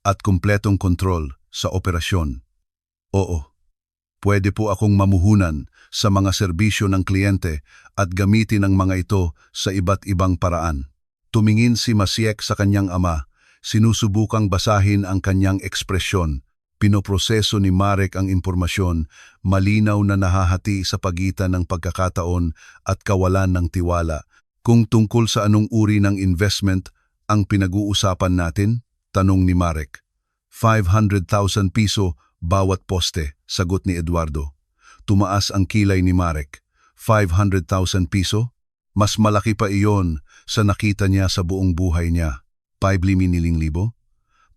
at kumpletong kontrol sa operasyon. Oo, pwede po akong mamuhunan sa mga serbisyo ng kliyente at gamitin ang mga ito sa iba't ibang paraan. Tumingin si Masiek sa kanyang ama, sinusubukang basahin ang kanyang ekspresyon. Pinoproseso ni Marek ang impormasyon, malinaw na nahahati sa pagitan ng pagkakataon at kawalan ng tiwala. Kung tungkol sa anong uri ng investment ang pinag-uusapan natin? Tanong ni Marek. 500,000 piso bawat poste, sagot ni Eduardo. Tumaas ang kilay ni Marek. 500,000 piso? Mas malaki pa iyon sa nakita niya sa buong buhay niya. 5,000,000?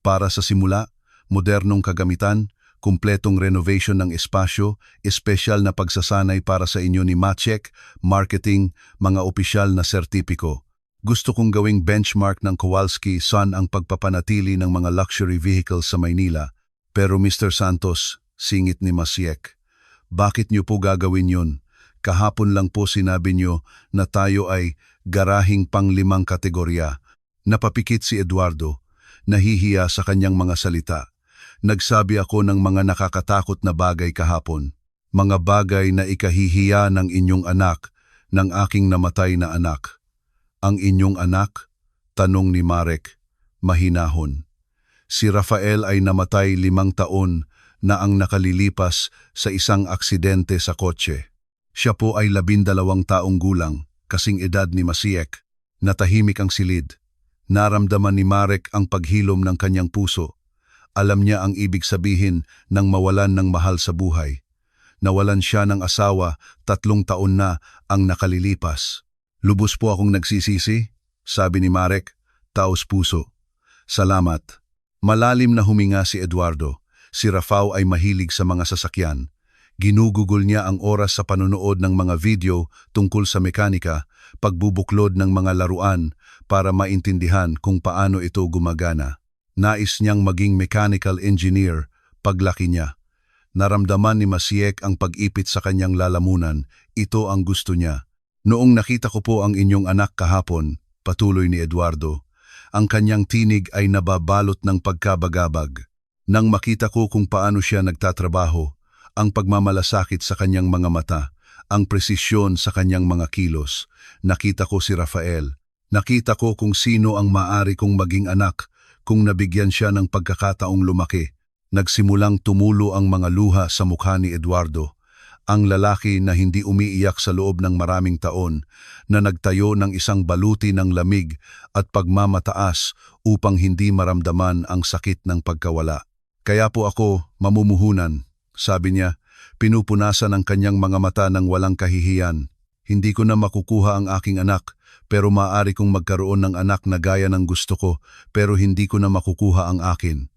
Para sa simula, modernong kagamitan, kumpletong renovation ng espasyo, espesyal na pagsasanay para sa inyo ni Masiek, marketing, mga opisyal na sertipiko. Gusto kong gawing benchmark ng Kowalski Son ang pagpapanatili ng mga luxury vehicles sa Maynila. Pero Mr. Santos, singit ni Masiek, bakit niyo po gagawin yun? Kahapon lang po sinabi niyo na tayo ay garahing pang-5 kategorya. Napapikit si Eduardo, nahihiya sa kanyang mga salita. Nagsabi ako ng mga nakakatakot na bagay kahapon. Mga bagay na ikahihiya ng inyong anak, ng aking namatay na anak. Ang inyong anak? Tanong ni Marek, mahinahon. Si Rafael ay namatay 5 taon na ang nakalilipas sa isang aksidente sa kotse. Siya po ay 12 taong gulang, kasing edad ni Masiek. Natahimik ang silid. Naramdaman ni Marek ang paghilom ng kanyang puso. Alam niya ang ibig sabihin ng mawalan ng mahal sa buhay. Nawalan siya ng asawa, 3 taon na ang nakalilipas. Lubos po akong nagsisisi, sabi ni Marek, taos puso. Salamat. Malalim na huminga si Eduardo. Si Rafao ay mahilig sa mga sasakyan. Ginugugol niya ang oras sa panonood ng mga video tungkol sa mekanika, pagbubuklod ng mga laruan para maintindihan kung paano ito gumagana. Nais niyang maging mechanical engineer paglaki niya. Naramdaman ni Masiek ang pag-ipit sa kanyang lalamunan. Ito ang gusto niya. Noong nakita ko po ang inyong anak kahapon, patuloy ni Eduardo, ang kanyang tinig ay nababalot ng pagkabagabag. Nang makita ko kung paano siya nagtatrabaho, ang pagmamalasakit sa kanyang mga mata, ang presisyon sa kanyang mga kilos, nakita ko si Rafael. Nakita ko kung sino ang maaari kong maging anak kung nabigyan siya ng pagkakataong lumaki. Nagsimulang tumulo ang mga luha sa mukha ni Eduardo. Ang lalaki na hindi umiiyak sa loob ng maraming taon, na nagtayo ng isang baluti ng lamig at pagmamataas upang hindi maramdaman ang sakit ng pagkawala. Kaya po ako mamumuhunan, sabi niya, pinupunasan ang kanyang mga mata ng walang kahihiyan. Hindi ko na makukuha ang aking anak, pero maaari kong magkaroon ng anak na gaya ng gusto ko, pero hindi ko na makukuha ang akin.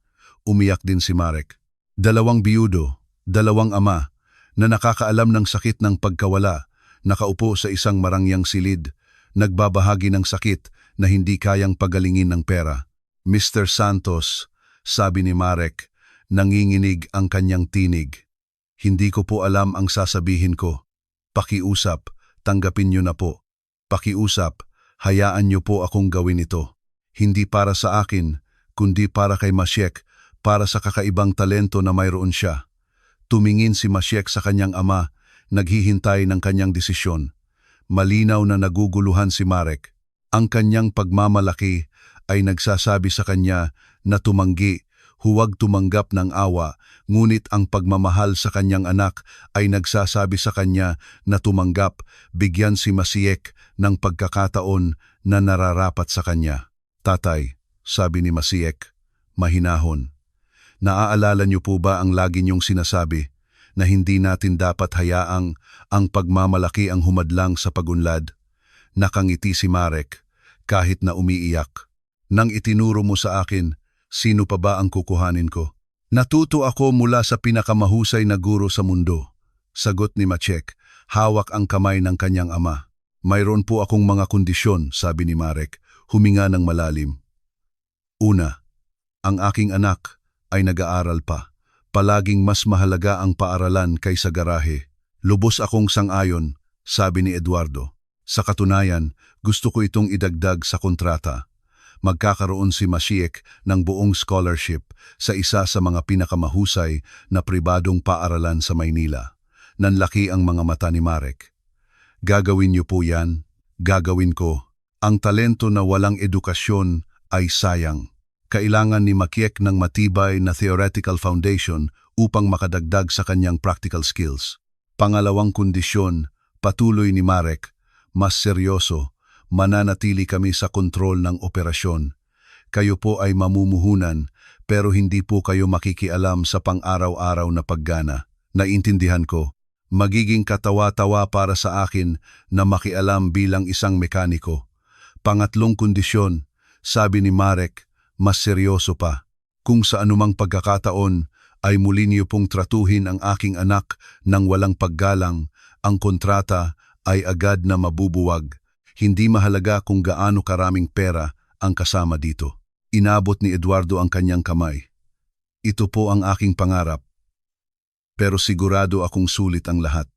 Umiyak din si Marek. 2 biyudo, 2 ama, na nakakaalam ng sakit ng pagkawala, nakaupo sa isang marangyang silid, nagbabahagi ng sakit na hindi kayang pagalingin ng pera. Mr. Santos, sabi ni Marek, nanginginig ang kanyang tinig. Hindi ko po alam ang sasabihin ko. Pakiusap, tanggapin niyo na po. Pakiusap, hayaan niyo po akong gawin ito. Hindi para sa akin, kundi para kay Masiek, para sa kakaibang talento na mayroon siya. Tumingin si Masiek sa kanyang ama, naghihintay ng kanyang desisyon. Malinaw na naguguluhan si Marek. Ang kanyang pagmamalaki ay nagsasabi sa kanya na tumanggi, huwag tumanggap ng awa, ngunit ang pagmamahal sa kanyang anak ay nagsasabi sa kanya na tumanggap, bigyan si Masiek ng pagkakataon na nararapat sa kanya. Tatay, sabi ni Masiek, mahinahon. Naaalala niyo po ba ang lagi niyong sinasabi na hindi natin dapat hayaang ang pagmamalaki ang humadlang sa pagunlad? Nakangiti si Marek, kahit na umiiyak. Nang itinuro mo sa akin, sino pa ba ang kukuhanin ko? Natuto ako mula sa pinakamahusay na guro sa mundo. Sagot ni Masiek, hawak ang kamay ng kanyang ama. Mayroon po akong mga kondisyon, sabi ni Marek, huminga ng malalim. Una, ang aking anak ay nag-aaral pa. Palaging mas mahalaga ang paaralan kaysa garahe. Lubos akong sang-ayon, sabi ni Eduardo. Sa katunayan, gusto ko itong idagdag sa kontrata. Magkakaroon si Masiek ng buong scholarship sa isa sa mga pinakamahusay na pribadong paaralan sa Maynila. Nanlaki ang mga mata ni Marek. Gagawin niyo po yan, gagawin ko. Ang talento na walang edukasyon ay sayang. Kailangan ni Masiek ng matibay na theoretical foundation upang makadagdag sa kanyang practical skills. Pangalawang kondisyon, patuloy ni Marek, mas seryoso, mananatili kami sa kontrol ng operasyon. Kayo po ay mamumuhunan, pero hindi po kayo makikialam sa pang-araw-araw na paggana. Naintindihan ko, magiging katawa-tawa para sa akin na makialam bilang isang mekaniko. Pangatlong kondisyon, sabi ni Marek, mas seryoso pa. Kung sa anumang pagkakataon ay muli niyo pong tratuhin ang aking anak ng walang paggalang, ang kontrata ay agad na mabubuwag. Hindi mahalaga kung gaano karaming pera ang kasama dito. Inabot ni Eduardo ang kanyang kamay. Ito po ang aking pangarap. Pero sigurado akong sulit ang lahat.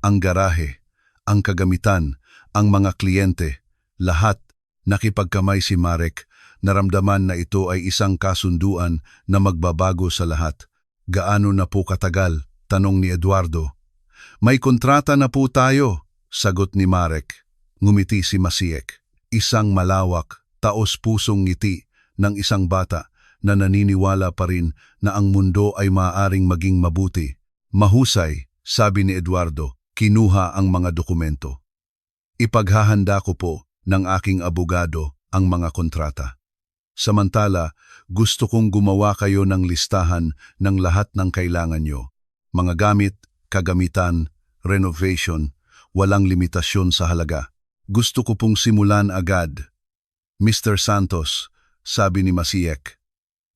ang garahe, ang kagamitan, ang mga kliyente, lahat nakipagkamay si Marek. Naramdaman na ito ay isang kasunduan na magbabago sa lahat. Gaano na po katagal? Tanong ni Eduardo. May kontrata na po tayo, sagot ni Marek. Ngumiti si Masiek. Isang malawak, taos-pusong ngiti ng isang bata na naniniwala pa rin na ang mundo ay maaaring maging mabuti. Mahusay, sabi ni Eduardo, kinuha ang mga dokumento. Ipaghahanda ko po ng aking abogado ang mga kontrata. Samantala, gusto kong gumawa kayo ng listahan ng lahat ng kailangan nyo. Mga gamit, kagamitan, renovation, walang limitasyon sa halaga. Gusto ko pong simulan agad. Mr. Santos, sabi ni Masiek,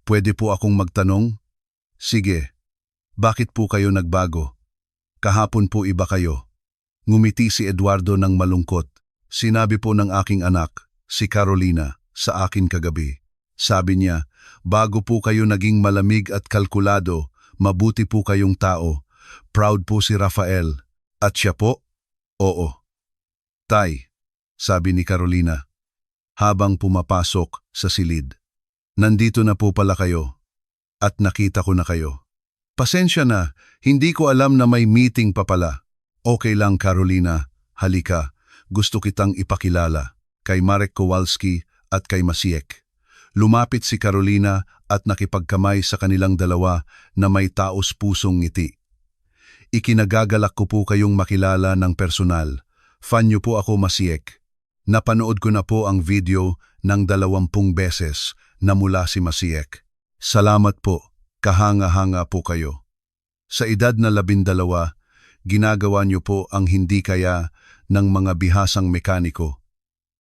pwede po akong magtanong? Sige, bakit po kayo nagbago? Kahapon po iba kayo. Ngumiti si Eduardo ng malungkot. Sinabi po ng aking anak, si Carolina, sa akin kagabi. Sabi niya, bago po kayo naging malamig at kalkulado, mabuti po kayong tao. Proud po si Rafael. At siya po? Oo. Tay, sabi ni Carolina, habang pumapasok sa silid. Nandito na po pala kayo. At nakita ko na kayo. Pasensya na, hindi ko alam na may meeting pa pala. Okay lang Carolina, halika. Gusto kitang ipakilala kay Marek Kowalski at kay Masiek. Lumapit si Carolina at nakipagkamay sa kanilang dalawa na may taos-pusong ngiti. Ikinagagalak ko po kayong makilala ng personal. Fan niyo po ako Masiek. Napanood ko na po ang video ng 20 beses na mula si Masiek. Salamat po, kahanga-hanga po kayo. Sa edad na 12, ginagawa niyo po ang hindi kaya ng mga bihasang mekaniko.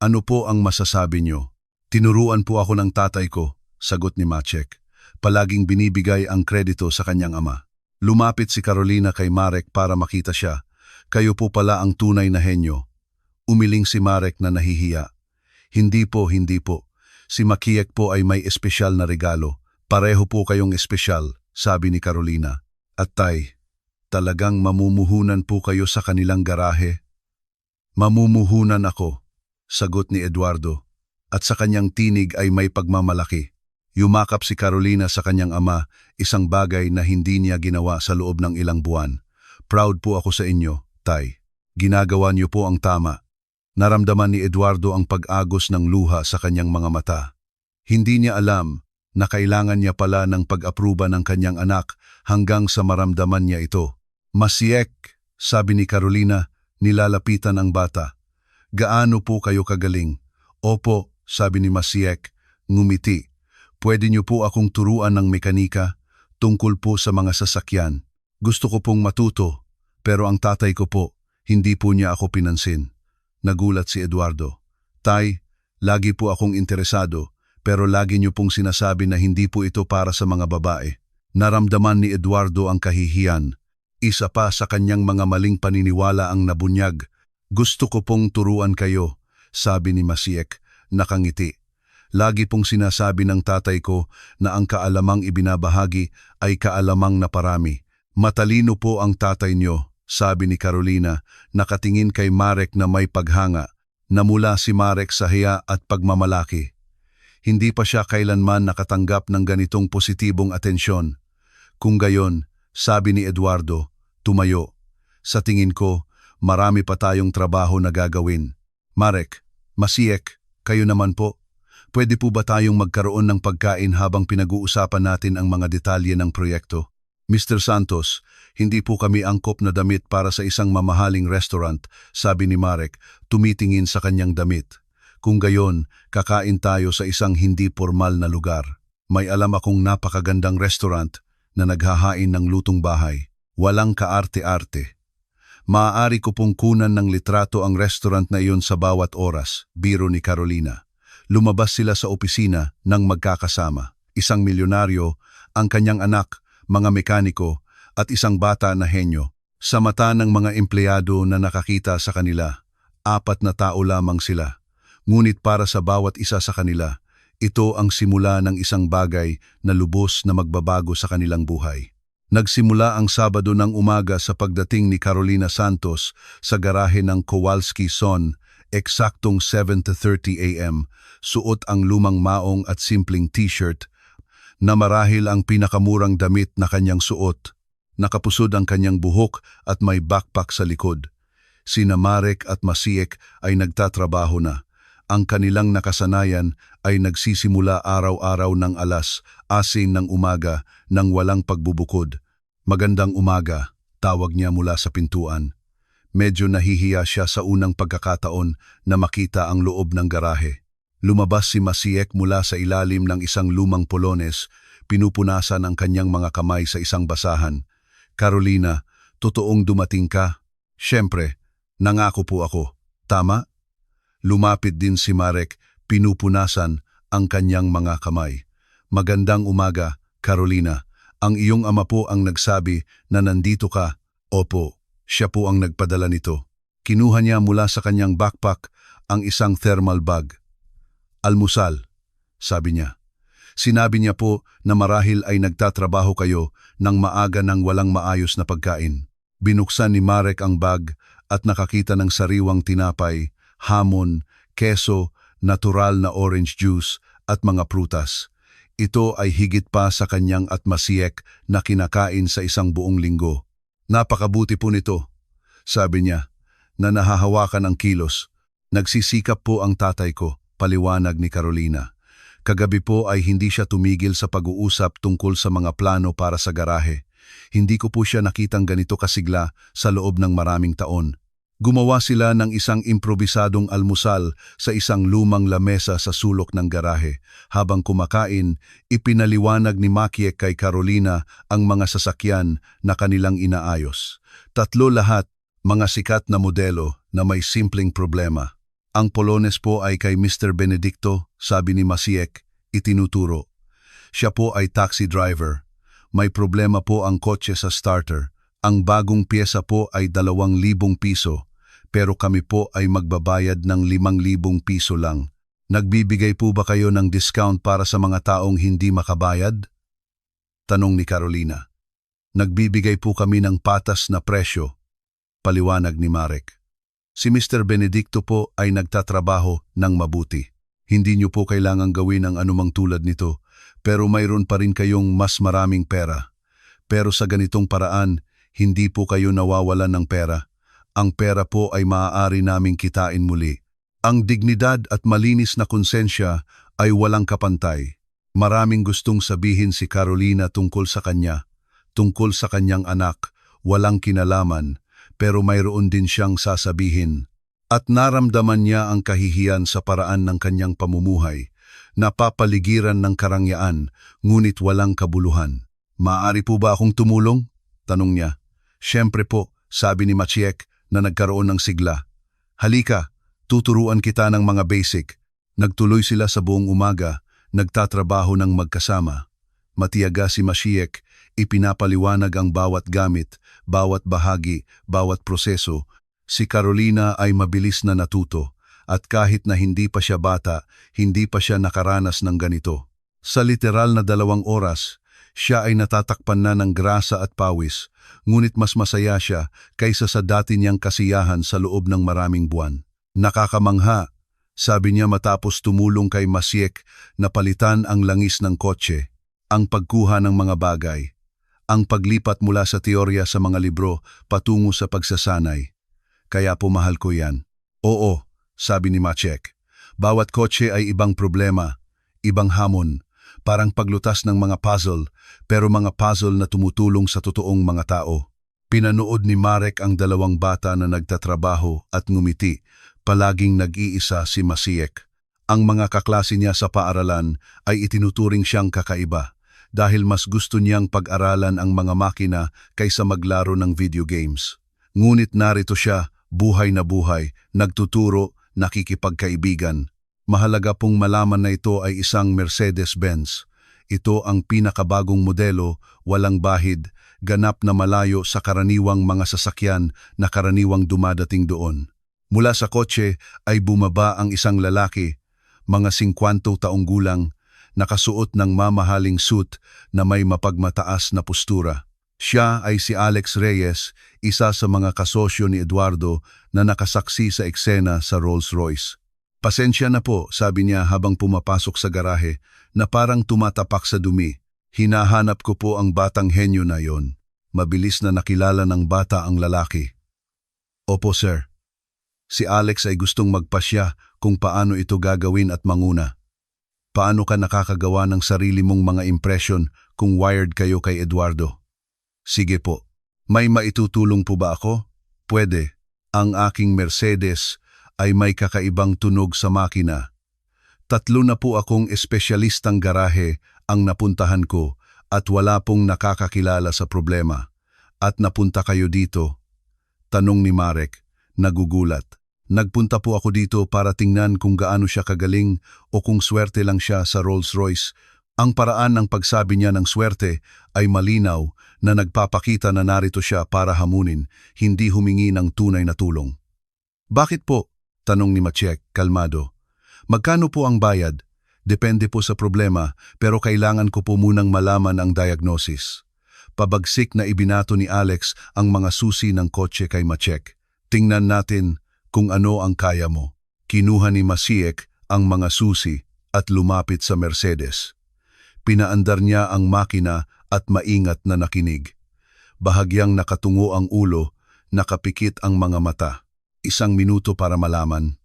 Ano po ang masasabi niyo? Tinuruan po ako ng tatay ko, sagot ni Maciek. Palaging binibigay ang kredito sa kanyang ama. Lumapit si Carolina kay Marek para makita siya. Kayo po pala ang tunay na henyo. Umiling si Marek na nahihiya. Hindi po. Si Maciek po ay may espesyal na regalo. Pareho po kayong espesyal, sabi ni Carolina. At tay, talagang mamumuhunan po kayo sa kanilang garahe? Mamumuhunan ako, sagot ni Eduardo. At sa kanyang tinig ay may pagmamalaki. Yumakap si Carolina sa kanyang ama, isang bagay na hindi niya ginawa sa loob ng ilang buwan. Proud po ako sa inyo, tay. Ginagawa niyo po ang tama. Naramdaman ni Eduardo ang pag-agos ng luha sa kanyang mga mata. Hindi niya alam na kailangan niya pala ng pag-apruba ng kanyang anak hanggang sa maramdaman niya ito. Masiek, sabi ni Carolina, nilalapitan ang bata. Gaano po kayo kagaling? Opo, sabi ni Masiek, ngumiti. Pwede niyo po akong turuan ng mekanika tungkol po sa mga sasakyan. Gusto ko pong matuto, pero ang tatay ko po, hindi po niya ako pinansin. Nagulat si Eduardo. Tay, lagi po akong interesado, pero lagi niyo pong sinasabi na hindi po ito para sa mga babae. Naramdaman ni Eduardo ang kahihiyan. Isa pa sa kanyang mga maling paniniwala ang nabunyag. Gusto ko pong turuan kayo, sabi ni Masiek, nakangiti. Lagi pong sinasabi ng tatay ko na ang kaalamang ibinabahagi ay kaalamang na parami. Matalino po ang tatay niyo, sabi ni Carolina, nakatingin kay Marek na may paghanga. Namula si Marek sa hiya at pagmamalaki. Hindi pa siya kailanman nakatanggap ng ganitong positibong atensyon. Kung gayon, sabi ni Eduardo, tumayo. Sa tingin ko, marami pa tayong trabaho na gagawin. Marek, Masiek, kayo naman po. Pwede po ba tayong magkaroon ng pagkain habang pinag-uusapan natin ang mga detalye ng proyekto? Mr. Santos, hindi po kami angkop na damit para sa isang mamahaling restaurant, sabi ni Marek, tumitingin sa kanyang damit. Kung gayon, kakain tayo sa isang hindi formal na lugar. May alam akong napakagandang restaurant na naghahain ng lutong bahay. Walang kaarte-arte. Maaari ko pong kunan ng litrato ang restaurant na iyon sa bawat oras, biro ni Carolina. Lumabas sila sa opisina nang magkakasama. Isang milyonaryo, ang kanyang anak, mga mekaniko, at isang bata na henyo. Sa mata ng mga empleyado na nakakita sa kanila, 4 na tao lamang sila. Ngunit para sa bawat isa sa kanila, ito ang simula ng isang bagay na lubos na magbabago sa kanilang buhay. Nagsimula ang Sabado ng umaga sa pagdating ni Carolina Santos sa garahe ng Kowalski Son, eksaktong 7:30 a.m. Suot ang lumang maong at simpleng t-shirt na marahil ang pinakamurang damit na kanyang suot. Nakapusod ang kanyang buhok at may backpack sa likod. Sina Marek at Masiek ay nagtatrabaho na. Ang kanilang nakasanayan ay nagsisimula araw-araw ng 6:00 ng umaga nang walang pagbubukod. "Magandang umaga," tawag niya mula sa pintuan. Medyo nahihiya siya sa unang pagkakataon na makita ang loob ng garahe. Lumabas si Masiek mula sa ilalim ng isang lumang polones, pinupunasan ang kanyang mga kamay sa isang basahan. "Carolina, totoong dumating ka?" "Siyempre, nangako po ako. Tama?" Lumapit din si Marek, pinupunasan ang kanyang mga kamay. "Magandang umaga, Carolina. Ang iyong ama po ang nagsabi na nandito ka." "Opo, siya po ang nagpadala nito." Kinuha niya mula sa kanyang backpack ang isang thermal bag. "Almusal," sabi niya. Sinabi niya po na marahil ay nagtatrabaho kayo ng maaga ng walang maayos na pagkain. Binuksan ni Marek ang bag at nakakita ng sariwang tinapay, hamon, keso, natural na orange juice at mga prutas. Ito ay higit pa sa kanyang at Masiek na kinakain sa isang buong linggo. "Napakabuti po nito," sabi niya, na nahahawakan ang kilos. "Nagsisikap po ang tatay ko," paliwanag ni Carolina. "Kagabi po ay hindi siya tumigil sa pag-uusap tungkol sa mga plano para sa garahe. Hindi ko po siya nakitang ganito kasigla sa loob ng maraming taon." Gumawa sila ng isang improbisadong almusal sa isang lumang lamesa sa sulok ng garahe. Habang kumakain, ipinaliwanag ni Maciek kay Carolina ang mga sasakyan na kanilang inaayos. Tatlo lahat, mga sikat na modelo na may simpleng problema. "Ang Polones po ay kay Mr. Benedicto," sabi ni Masiek, itinuturo. "Siya po ay taxi driver. May problema po ang kotse sa starter. Ang bagong pyesa po ay 2,000 piso. Pero kami po ay magbabayad ng 5,000 piso lang. Nagbibigay po ba kayo ng discount para sa mga taong hindi makabayad?" Tanong ni Carolina. "Nagbibigay po kami ng patas na presyo," paliwanag ni Marek. "Si Mr. Benedicto po ay nagtatrabaho ng mabuti. Hindi niyo po kailangang gawin ang anumang tulad nito, pero mayroon pa rin kayong mas maraming pera. Pero sa ganitong paraan, hindi po kayo nawawalan ng pera. Ang pera po ay maaari naming kitain muli. Ang dignidad at malinis na konsensya ay walang kapantay." Maraming gustong sabihin si Carolina tungkol sa kanya, tungkol sa kanyang anak, walang kinalaman, pero mayroon din siyang sasabihin. At naramdaman niya ang kahihiyan sa paraan ng kanyang pamumuhay, napapaligiran ng karangyaan, ngunit walang kabuluhan. "Maaari po ba akong tumulong?" tanong niya. "Siyempre po," sabi ni Maciek na nagkaroon ng sigla. "Halika, tuturuan kita ng mga basic." Nagtuloy sila sa buong umaga, nagtatrabaho ng magkasama. Matiyaga si Maciek, ipinapaliwanag ang bawat gamit, bawat bahagi, bawat proseso. Si Carolina ay mabilis na natuto, at kahit na hindi pa siya bata, hindi pa siya nakaranas ng ganito. Sa literal na 2 oras, siya ay natatakpan na ng grasa at pawis, ngunit mas masaya siya kaysa sa dati niyang kasiyahan sa loob ng maraming buwan. "Nakakamangha," sabi niya matapos tumulong kay Masiek na palitan ang langis ng kotse, ang pagkuha ng mga bagay, ang paglipat mula sa teorya sa mga libro patungo sa pagsasanay. "Kaya po mahal ko yan." "Oo," sabi ni Maciek. "Bawat kotse ay ibang problema, ibang hamon. Parang paglutas ng mga puzzle, pero mga puzzle na tumutulong sa totoong mga tao." Pinanood ni Marek ang 2 bata na nagtatrabaho at ngumiti. Palaging nag-iisa si Masiek. Ang mga kaklase niya sa paaralan ay itinuturing siyang kakaiba dahil mas gusto niyang pag-aralan ang mga makina kaysa maglaro ng video games. Ngunit narito siya, buhay na buhay, nagtuturo, nakikipagkaibigan. Mahalaga pong malaman na ito ay isang Mercedes-Benz. Ito ang pinakabagong modelo, walang bahid, ganap na malayo sa karaniwang mga sasakyan na karaniwang dumadating doon. Mula sa kotse ay bumaba ang isang lalaki, mga 50 taong gulang, nakasuot ng mamahaling suit na may mapagmataas na postura. Siya ay si Alex Reyes, isa sa mga kasosyo ni Eduardo na nakasaksi sa eksena sa Rolls-Royce. Pasensya na po, sabi niya habang pumapasok sa garahe, na parang tumatapak sa dumi. Hinahanap ko po ang batang henyo na yon. Mabilis na nakilala ng bata ang lalaki. Opo sir. Si Alex ay gustong magpasya kung paano ito gagawin at manguna. Paano ka nakakagawa ng sarili mong mga impression kung wired kayo kay Eduardo? Sige po. May maitutulong po ba ako? Pwede. Ang aking Mercedes ay may kakaibang tunog sa makina. 3 na po akong espesyalistang garahe ang napuntahan ko at wala pong nakakakilala sa problema. At napunta kayo dito? Tanong ni Marek, nagugulat. Nagpunta po ako dito para tingnan kung gaano siya kagaling o kung swerte lang siya sa Rolls-Royce. Ang paraan ng pagsabi niya ng swerte ay malinaw na nagpapakita na narito siya para hamunin, hindi humingi ng tunay na tulong. Bakit po? Tanong ni Maciek, kalmado. Magkano po ang bayad? Depende po sa problema, pero kailangan ko po munang malaman ang diagnosis. Pabagsik na ibinato ni Alex ang mga susi ng kotse kay Maciek. Tingnan natin kung ano ang kaya mo. Kinuha ni Maciek ang mga susi at lumapit sa Mercedes. Pinaandar niya ang makina at maingat na nakinig. Bahagyang nakatungo ang ulo, nakapikit ang mga mata. 1 minuto para malaman.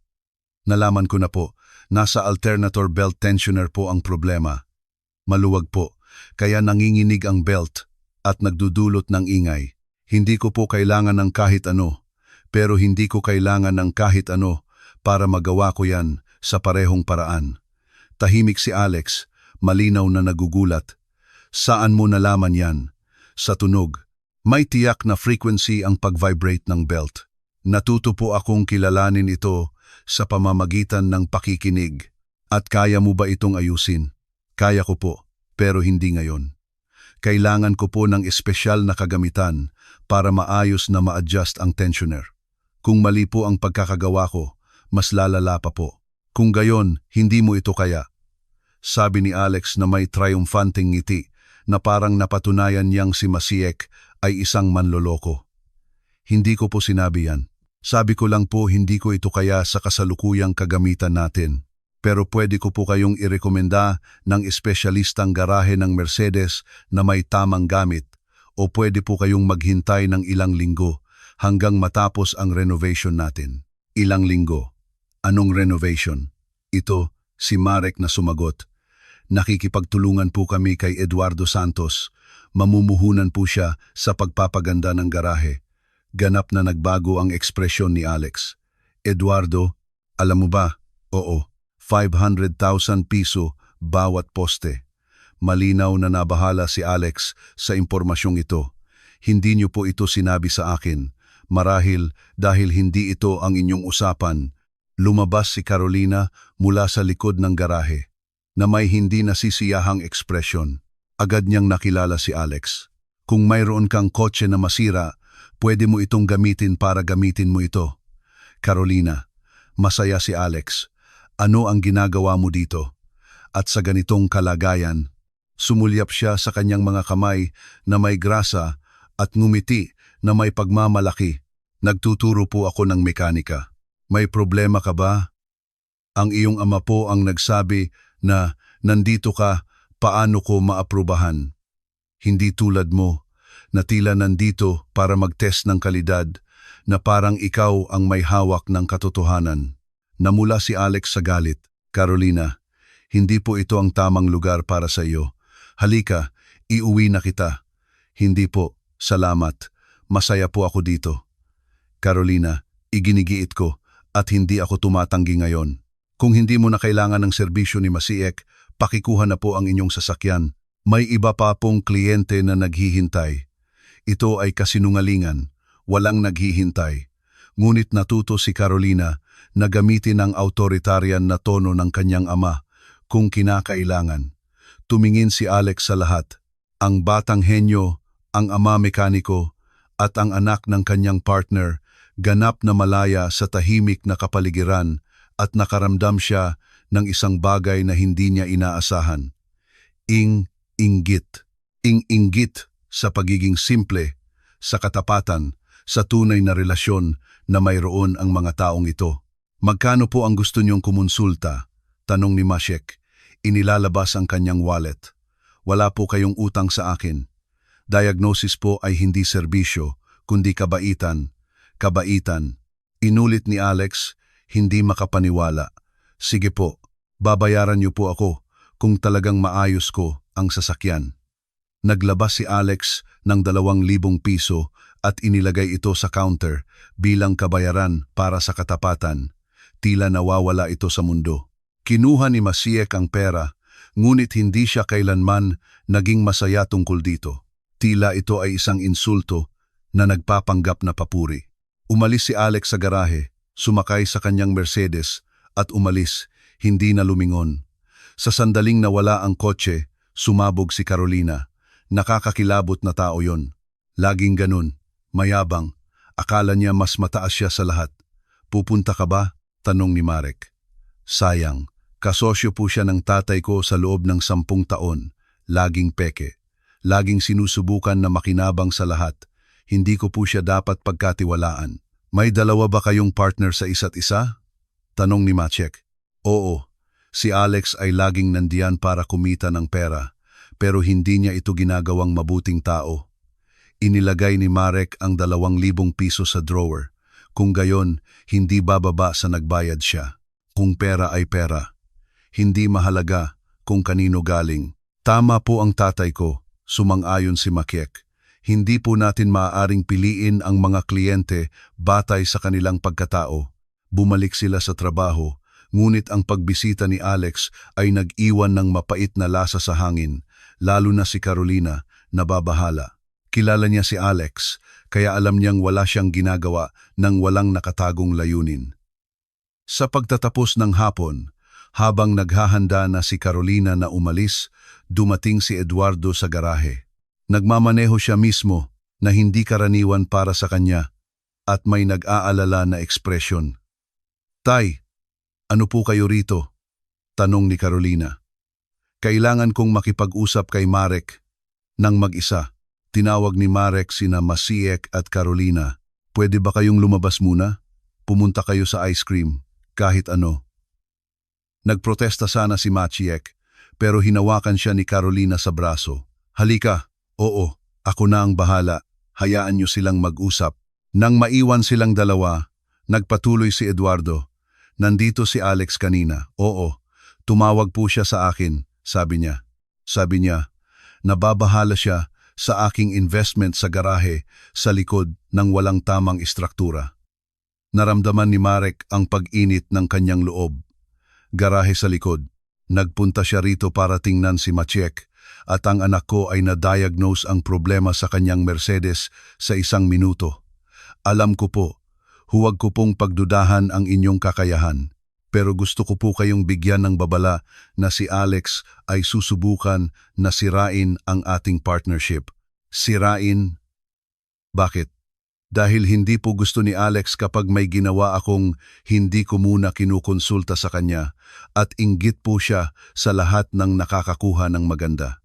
Nalaman ko na po, nasa alternator belt tensioner po ang problema. Maluwag po, kaya nanginginig ang belt at nagdudulot ng ingay. Hindi ko po kailangan ng kahit ano, pero hindi ko kailangan ng kahit ano para magawa ko yan sa parehong paraan. Tahimik si Alex, malinaw na nagugulat. Saan mo nalaman yan? Sa tunog. May tiyak na frequency ang pag-vibrate ng belt. Natuto po akong kilalanin ito sa pamamagitan ng pakikinig. At kaya mo ba itong ayusin? Kaya ko po, pero hindi ngayon. Kailangan ko po ng espesyal na kagamitan para maayos na ma-adjust ang tensioner. Kung mali po ang pagkakagawa ko, mas lalala pa po. Kung gayon, hindi mo ito kaya. Sabi ni Alex na may triumphanting ngiti na parang napatunayan niyang si Maciek ay isang manloloko. Hindi ko po sinabi yan. Sabi ko lang po hindi ko ito kaya sa kasalukuyang kagamitan natin. Pero pwede ko po kayong irekomenda ng espesyalistang garahe ng Mercedes na may tamang gamit o pwede po kayong maghintay ng ilang linggo hanggang matapos ang renovation natin. Ilang linggo? Anong renovation? Ito, si Marek na sumagot. Nakikipagtulungan po kami kay Eduardo Santos. Mamumuhunan po siya sa pagpapaganda ng garahe. Ganap na nagbago ang ekspresyon ni Alex. Eduardo, alam mo ba? Oo, 500,000 piso bawat poste. Malinaw na nabahala si Alex sa impormasyong ito. Hindi niyo po ito sinabi sa akin. Marahil dahil hindi ito ang inyong usapan. Lumabas si Carolina mula sa likod ng garahe na may hindi nasisiyahang ekspresyon. Agad niyang nakilala si Alex. Kung mayroon kang kotse na masira, pwede mo itong gamitin para gamitin mo ito. Carolina, masaya si Alex. Ano ang ginagawa mo dito? At sa ganitong kalagayan, sumulyap siya sa kanyang mga kamay na may grasa at ngumiti na may pagmamalaki. Nagtuturo po ako ng mekanika. May problema ka ba? Ang iyong ama po ang nagsabi na nandito ka, paano ko maaprubahan? Hindi tulad mo, na tila nandito para mag-test ng kalidad, na parang ikaw ang may hawak ng katotohanan. Namula si Alex sa galit. Carolina, hindi po ito ang tamang lugar para sa iyo. Halika, iuwi na kita. Hindi po, salamat. Masaya po ako dito. Carolina, iginigiit ko at hindi ako tumatanggi ngayon. Kung hindi mo na kailangan ng serbisyo ni Maciek, pakikuha na po ang inyong sasakyan. May iba pa pong kliyente na naghihintay. Ito ay kasinungalingan, walang naghihintay. Ngunit natuto si Carolina na gamitin ang authoritarian na tono ng kanyang ama kung kinakailangan. Tumingin si Alex sa lahat, ang batang henyo, ang ama mekaniko, at ang anak ng kanyang partner, ganap na malaya sa tahimik na kapaligiran at nakaramdam siya ng isang bagay na hindi niya inaasahan. Inggit sa pagiging simple, sa katapatan, sa tunay na relasyon na mayroon ang mga taong ito. Magkano po ang gusto niyong kumonsulta? Tanong ni Maciek. Inilalabas ang kanyang wallet. Wala po kayong utang sa akin. Diagnosis po ay hindi serbisyo, kundi kabaitan. Kabaitan. Inulit ni Alex, hindi makapaniwala. Sige po, babayaran niyo po ako kung talagang maayos ko ang sasakyan. Naglabas si Alex ng 2,000 piso at inilagay ito sa counter bilang kabayaran para sa katapatan. Tila nawawala ito sa mundo. Kinuha ni Maciek ang pera, ngunit hindi siya kailanman naging masaya tungkol dito. Tila ito ay isang insulto na nagpapanggap na papuri. Umalis si Alex sa garahe, sumakay sa kanyang Mercedes at umalis, hindi na lumingon. Sa sandaling nawala ang kotse, sumabog si Carolina. Nakakakilabot na tao yon. Laging ganun, mayabang. Akala niya mas mataas siya sa lahat. Pupunta ka ba? Tanong ni Marek. Sayang, kasosyo po siya ng tatay ko sa loob ng 10 taon. Laging peke. Laging sinusubukan na makinabang sa lahat. Hindi ko po siya dapat pagkatiwalaan. May dalawa ba kayong partner sa isa't isa? Tanong ni Maciek. Oo, si Alex ay laging nandiyan para kumita ng pera, pero hindi niya ito ginagawang mabuting tao. Inilagay ni Marek ang 2,000 piso sa drawer. Kung gayon, hindi bababa sa nagbayad siya. Kung pera ay pera. Hindi mahalaga kung kanino galing. Tama po ang tatay ko, sumang-ayon si Maciek. Hindi po natin maaaring piliin ang mga kliyente batay sa kanilang pagkatao. Bumalik sila sa trabaho, ngunit ang pagbisita ni Alex ay nag-iwan ng mapait na lasa sa hangin, lalo na si Carolina, nababahala. Kilala niya si Alex, kaya alam niyang wala siyang ginagawa nang walang nakatagong layunin. Sa pagtatapos ng hapon, habang naghahanda na si Carolina na umalis, dumating si Eduardo sa garahe. Nagmamaneho siya mismo na hindi karaniwan para sa kanya at may nag-aalala na ekspresyon. Tay, ano po kayo rito? Tanong ni Carolina. Kailangan kong makipag-usap kay Marek. Nang mag-isa, tinawag ni Marek sina Maciek at Carolina. Pwede ba kayong lumabas muna? Pumunta kayo sa ice cream, kahit ano. Nagprotesta sana si Maciek, pero hinawakan siya ni Carolina sa braso. Halika, oo, ako na ang bahala. Hayaan niyo silang mag-usap. Nang maiwan silang dalawa, nagpatuloy si Eduardo. Nandito si Alex kanina. Oo, tumawag po siya sa akin, sabi niya. Sabi niya, nababahala siya sa aking investment sa garahe sa likod ng walang tamang istruktura. Naramdaman ni Marek ang pag-init ng kanyang loob. Garahe sa likod. Nagpunta siya rito para tingnan si Maciek at ang anak ko ay na-diagnose ang problema sa kanyang Mercedes sa 1 minuto. Alam ko po, huwag ko pong pagdudahan ang inyong kakayahan, pero gusto ko po kayong bigyan ng babala na si Alex ay susubukan na sirain ang ating partnership. Sirain? Bakit? Dahil hindi po gusto ni Alex kapag may ginawa akong hindi ko muna kinukonsulta sa kanya at inggit po siya sa lahat ng nakakakuha ng maganda.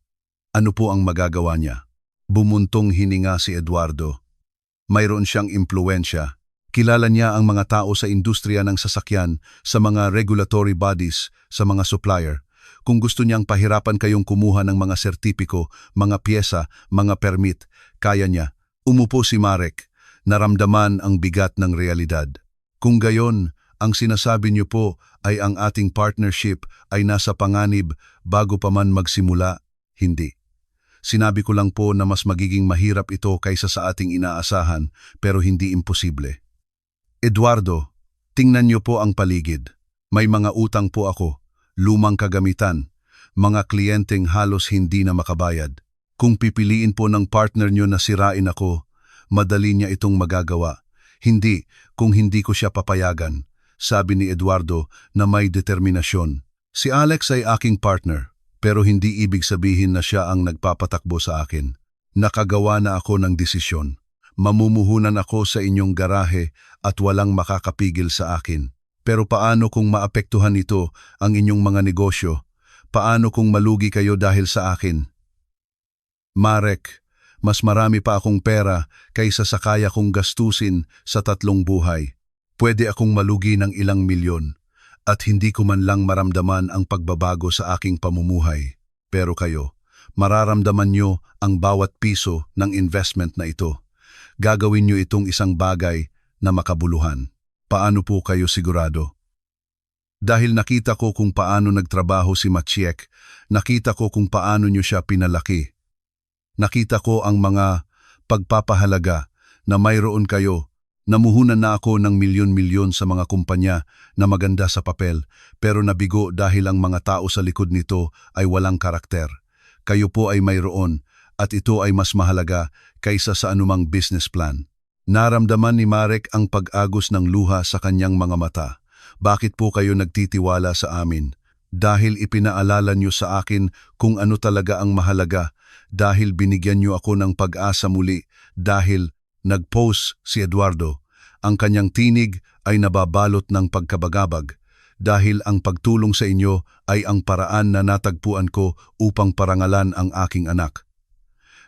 Ano po ang magagawa niya? Bumuntong hininga si Eduardo. Mayroon siyang impluwensya. Kilala niya ang mga tao sa industriya ng sasakyan, sa mga regulatory bodies, sa mga supplier. Kung gusto niyang pahirapan kayong kumuha ng mga sertipiko, mga pyesa, mga permit, kaya niya. Umupo si Marek. Naramdaman ang bigat ng realidad. Kung gayon, ang sinasabi niyo po ay ang ating partnership ay nasa panganib bago pa man magsimula, hindi. Sinabi ko lang po na mas magiging mahirap ito kaysa sa ating inaasahan, pero hindi imposible. Eduardo, tingnan niyo po ang paligid. May mga utang po ako, lumang kagamitan, mga kliyenteng halos hindi na makabayad. Kung pipiliin po ng partner niyo na sirain ako, madali niya itong magagawa. Hindi kung hindi ko siya papayagan, sabi ni Eduardo na may determinasyon. Si Alex ay aking partner, pero hindi ibig sabihin na siya ang nagpapatakbo sa akin. Nakagawa na ako ng desisyon. Mamumuhunan ako sa inyong garahe at walang makakapigil sa akin. Pero paano kung maapektuhan ito ang inyong mga negosyo? Paano kung malugi kayo dahil sa akin? Marek, Mas marami pa akong pera kaysa sa kaya kong gastusin sa 3 buhay. Pwede akong malugi ng ilang milyon at hindi ko man lang maramdaman ang pagbabago sa aking pamumuhay. Pero kayo, mararamdaman nyo ang bawat piso ng investment na ito. Gagawin nyo itong isang bagay na makabuluhan. Paano po kayo sigurado? Dahil nakita ko kung paano nagtrabaho si Maciek, nakita ko kung paano niyo siya pinalaki. Nakita ko ang mga pagpapahalaga na mayroon kayo. Namuhunan na ako ng milyon-milyon sa mga kumpanya na maganda sa papel, pero nabigo dahil ang mga tao sa likod nito ay walang karakter. Kayo po ay mayroon at ito ay mas mahalaga kaysa sa anumang business plan. Naramdaman ni Marek ang pag-agos ng luha sa kanyang mga mata. Bakit po kayo nagtitiwala sa amin? Dahil ipinaalala niyo sa akin kung ano talaga ang mahalaga, dahil binigyan niyo ako ng pag-asa muli, dahil nag-post si Eduardo. Ang kanyang tinig ay nababalot ng pagkabagabag, dahil ang pagtulong sa inyo ay ang paraan na natagpuan ko upang parangalan ang aking anak.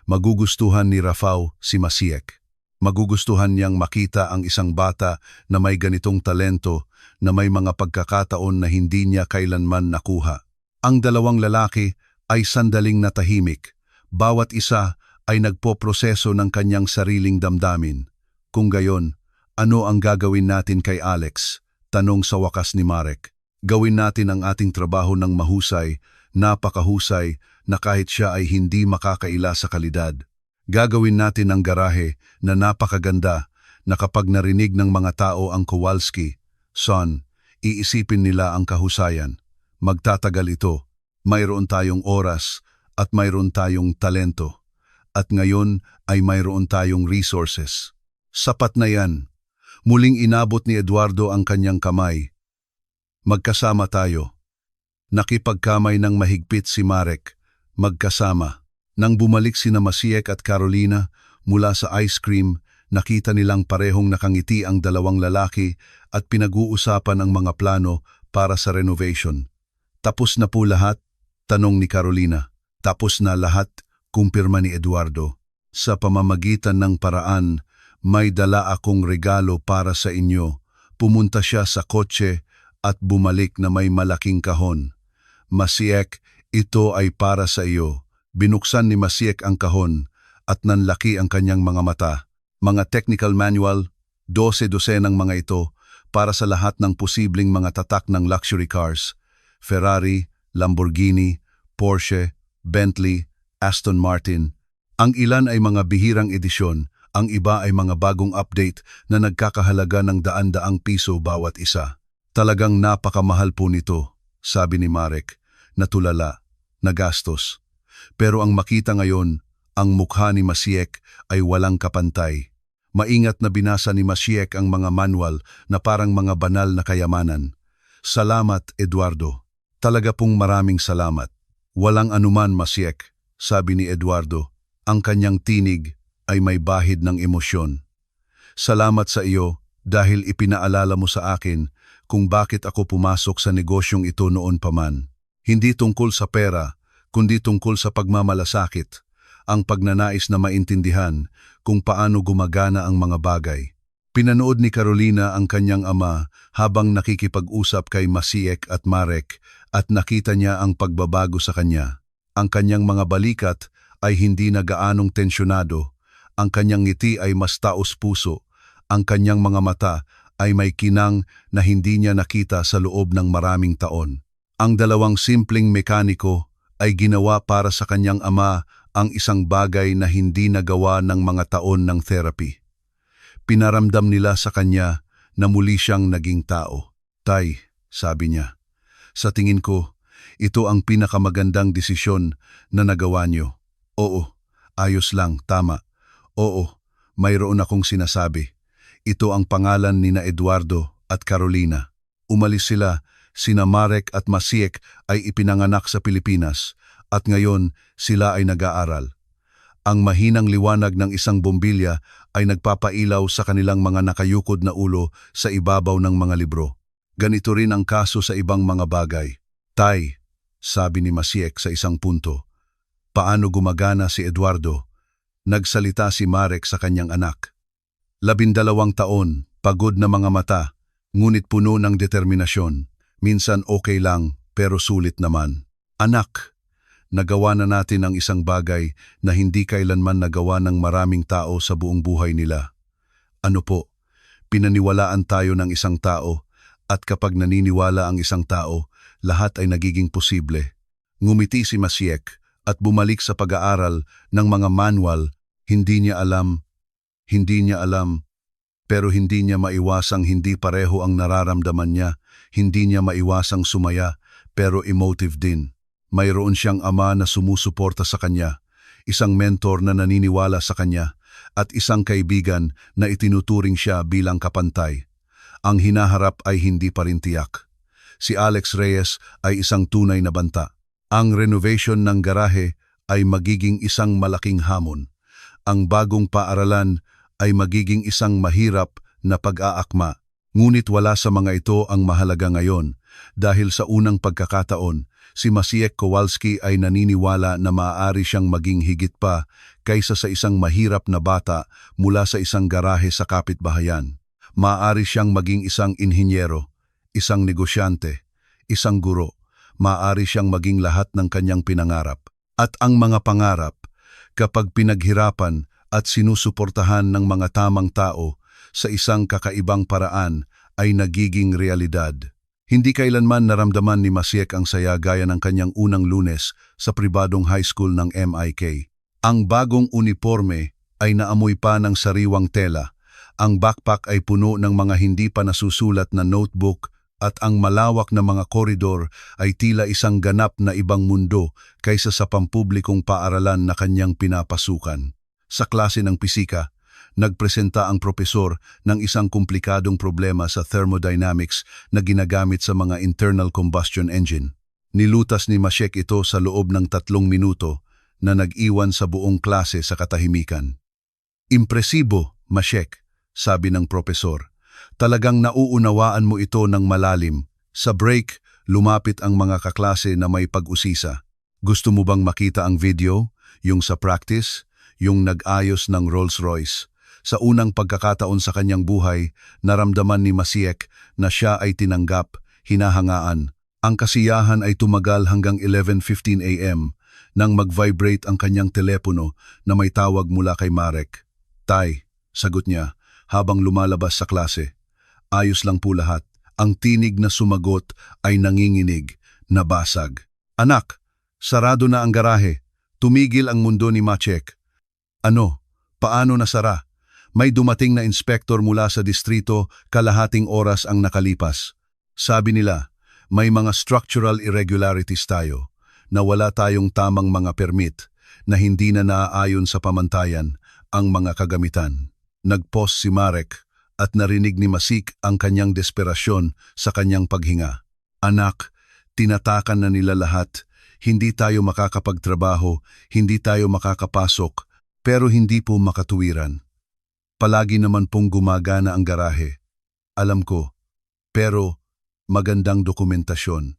Magugustuhan ni Rafao si Maciek. Magugustuhan niyang makita ang isang bata na may ganitong talento, na may mga pagkakataon na hindi niya kailanman nakuha. Ang 2 lalaki ay sandaling natahimik. Bawat isa ay nagpoproseso ng kanyang sariling damdamin. Kung gayon, ano ang gagawin natin kay Alex? Tanong sa wakas ni Marek. Gawin natin ang ating trabaho ng mahusay, napakahusay, na kahit siya ay hindi makakaila sa kalidad. Gagawin natin ang garahe na napakaganda na kapag narinig ng mga tao ang Kowalski, son, iisipin nila ang kahusayan. Magtatagal ito. Mayroon tayong oras at mayroon tayong talento. At ngayon ay mayroon tayong resources. Sapat na yan. Muling inabot ni Eduardo ang kanyang kamay. Magkasama tayo. Nakipagkamay ng mahigpit si Marek. Magkasama. Nang bumalik sina Maciek at Carolina mula sa ice cream, nakita nilang parehong nakangiti ang 2 lalaki at pinag-uusapan ang mga plano para sa renovation. Tapos na po lahat? Tanong ni Carolina. Tapos na lahat, kumpirma ni Eduardo. Sa pamamagitan ng paraan, may dala akong regalo para sa inyo. Pumunta siya sa kotse at bumalik na may malaking kahon. Maciek, ito ay para sa iyo. Binuksan ni Maciek ang kahon at nanlaki ang kanyang mga mata. Mga technical manual, 12 dosenang mga ito para sa lahat ng posibleng mga tatak ng luxury cars. Ferrari, Lamborghini, Porsche, Bentley, Aston Martin. Ang ilan ay mga bihirang edisyon, ang iba ay mga bagong update na nagkakahalaga ng daan-daang piso bawat isa. Talagang napakamahal po nito, sabi ni Marek, natulala, nagastos. Pero ang makita ngayon, ang mukha ni Maciek ay walang kapantay. Maingat na binasa ni Maciek ang mga manual na parang mga banal na kayamanan. Salamat, Eduardo. Talaga pong maraming salamat. Walang anuman, Maciek, sabi ni Eduardo. Ang kanyang tinig ay may bahid ng emosyon. Salamat sa iyo dahil ipinaalala mo sa akin kung bakit ako pumasok sa negosyong ito noon pa man. Hindi tungkol sa pera, kundi tungkol sa pagmamalasakit, ang pagnanais na maintindihan kung paano gumagana ang mga bagay. Pinanood ni Carolina ang kanyang ama habang nakikipag-usap kay Maciek at Marek at nakita niya ang pagbabago sa kanya. Ang kanyang mga balikat ay hindi na gaanong tensyonado, ang kanyang ngiti ay mas taos puso, ang kanyang mga mata ay may kinang na hindi niya nakita sa loob ng maraming taon. Ang 2 simpleng mekaniko ay ginawa para sa kanyang ama ang isang bagay na hindi nagawa ng mga taon ng therapy. Pinaramdam nila sa kanya na muli siyang naging tao. Tay, sabi niya, sa tingin ko, ito ang pinakamagandang desisyon na nagawa niyo. Oo, ayos lang, tama. Oo, mayroon akong sinasabi. Ito ang pangalan ni na Eduardo at Carolina. Umalis sila. Sina Marek at Maciek ay ipinanganak sa Pilipinas at ngayon sila ay nag-aaral. Ang mahinang liwanag ng isang bombilya ay nagpapailaw sa kanilang mga nakayukod na ulo sa ibabaw ng mga libro. Ganito rin ang kaso sa ibang mga bagay. Tay, sabi ni Maciek sa isang punto, paano gumagana si Eduardo? Nagsalita si Marek sa kanyang anak. 12 taon, pagod na mga mata, ngunit puno ng determinasyon. Minsan okay lang, pero sulit naman. Anak, nagawa na natin ang isang bagay na hindi kailanman nagawa ng maraming tao sa buong buhay nila. Ano po? Pinaniwalaan tayo ng isang tao, at kapag naniniwala ang isang tao, lahat ay nagiging posible. Ngumiti si Masiek at bumalik sa pag-aaral ng mga manual. Hindi niya alam, pero hindi niya maiwasang hindi pareho ang nararamdaman niya. Hindi niya maiwasang sumaya, pero emotive din. Mayroon siyang ama na sumusuporta sa kanya, isang mentor na naniniwala sa kanya, at isang kaibigan na itinuturing siya bilang kapantay. Ang hinaharap ay hindi pa rin tiyak. Si Alex Reyes ay isang tunay na banta. Ang renovation ng garahe ay magiging isang malaking hamon. Ang bagong paaralan ay magiging isang mahirap na pag-aakma. Ngunit wala sa mga ito ang mahalaga ngayon dahil sa unang pagkakataon, si Maciek Kowalski ay naniniwala na maaari siyang maging higit pa kaysa sa isang mahirap na bata mula sa isang garahe sa kapitbahayan. Maaari siyang maging isang inhinyero, isang negosyante, isang guro. Maaari siyang maging lahat ng kanyang pinangarap. At ang mga pangarap, kapag pinaghirapan at sinusuportahan ng mga tamang tao sa isang kakaibang paraan, ay nagiging realidad. Hindi kailanman naramdaman ni Maciek ang saya gaya ng kanyang unang Lunes sa pribadong high school ng MIK. Ang bagong uniforme ay naamoy pa ng sariwang tela. Ang backpack ay puno ng mga hindi pa nasusulat na notebook at ang malawak na mga koridor ay tila isang ganap na ibang mundo kaysa sa pampublikong paaralan na kanyang pinapasukan. Sa klase ng pisika, nagpresenta ang propesor ng isang komplikadong problema sa thermodynamics na ginagamit sa mga internal combustion engine. Nilutas ni Maciek ito sa loob ng 3 minuto na nag-iwan sa buong klase sa katahimikan. Impresibo, Maciek, sabi ng propesor. Talagang nauunawaan mo ito ng malalim. Sa break, lumapit ang mga kaklase na may pag-usisa. Gusto mo bang makita ang video? Yung sa practice? Yung nag-ayos ng Rolls-Royce? Sa unang pagkakataon sa kanyang buhay, naramdaman ni Maciek na siya ay tinanggap, hinahangaan. Ang kasiyahan ay tumagal hanggang 11:15 AM nang mag-vibrate ang kanyang telepono na may tawag mula kay Marek. "Tay," sagot niya habang lumalabas sa klase. "Ayos lang po lahat." Ang tinig na sumagot ay nanginginig, nabasag. "Anak, sarado na ang garahe." Tumigil ang mundo ni Maciek. "Ano? Paano nasara?" "May dumating na inspektor mula sa distrito, kalahating oras ang nakalipas. Sabi nila, may mga structural irregularities tayo, na wala tayong tamang mga permit, na hindi na naaayon sa pamantayan ang mga kagamitan." Nag-pause si Marek at narinig ni Maciek ang kanyang desperasyon sa kanyang paghinga. "Anak, tinatakan na nila lahat. Hindi tayo makakapagtrabaho, hindi tayo makakapasok, pero hindi po makatuwiran. Palagi naman pong gumagana ang garahe. Alam ko, pero magandang dokumentasyon,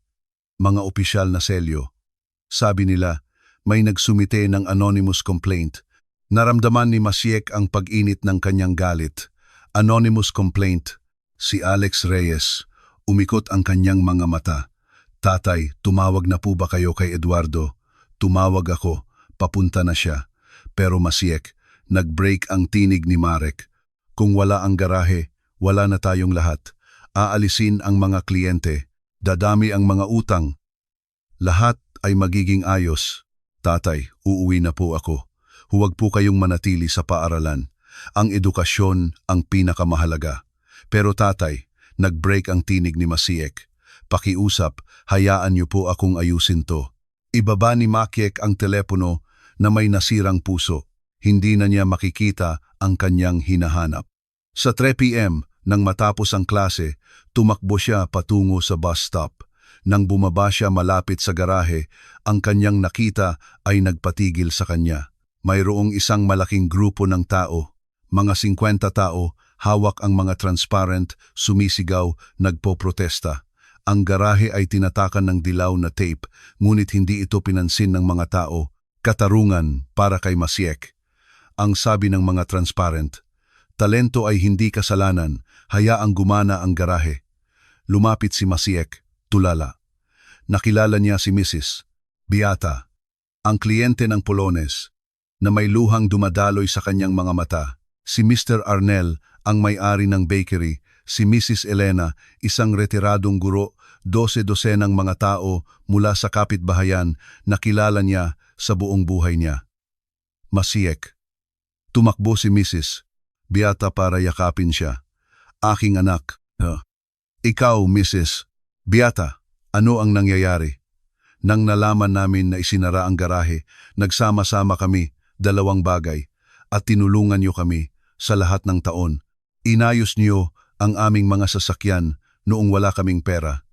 mga opisyal na selyo." Sabi nila, may nagsumite ng anonymous complaint. Naramdaman ni Maciek ang pag-init ng kanyang galit. Anonymous complaint, si Alex Reyes. Umikot ang kanyang mga mata. "Tatay, tumawag na po ba kayo kay Eduardo?" "Tumawag ako, papunta na siya." Pero Maciek, nag-break ang tinig ni Marek. "Kung wala ang garahe, wala na tayong lahat. Aalisin ang mga kliyente. Dadami ang mga utang. Lahat ay magiging ayos. Tatay, uuwi na po ako. Huwag po kayong manatili sa paaralan. Ang edukasyon ang pinakamahalaga." "Pero tatay," nag-break ang tinig ni Maciek. "Pakiusap, hayaan niyo po akong ayusin to." Ibaba ni Maciek ang telepono na may nasirang puso. Hindi na niya makikita ang kanyang hinahanap. Sa 3 PM, nang matapos ang klase, tumakbo siya patungo sa bus stop. Nang bumaba siya malapit sa garahe, ang kanyang nakita ay nagpatigil sa kanya. Mayroong isang malaking grupo ng tao, mga 50 tao, hawak ang mga transparent, sumisigaw, nagpoprotesta. Ang garahe ay tinatakan ng dilaw na tape, ngunit hindi ito pinansin ng mga tao. Katarungan para kay Maciek. Ang sabi ng mga transparent, talento ay hindi kasalanan, hayaang gumana ang garahe. Lumapit si Masiek, tulala. Nakilala niya si Mrs. Beata, ang kliyente ng Polones, na may luhang dumadaloy sa kanyang mga mata. Si Mr. Arnel, ang may-ari ng bakery, si Mrs. Elena, isang retiradong guro, 12 ng mga tao mula sa kapitbahayan na kilala niya sa buong buhay niya. Masiek. Tumakbo si Mrs. Beata para yakapin siya. Aking anak. Ikaw, Mrs. Beata, ano ang nangyayari? Nang nalaman namin na isinara ang garahe, nagsama-sama kami, 2 bagay, at tinulungan niyo kami sa lahat ng taon. Inayos niyo ang aming mga sasakyan noong wala kaming pera.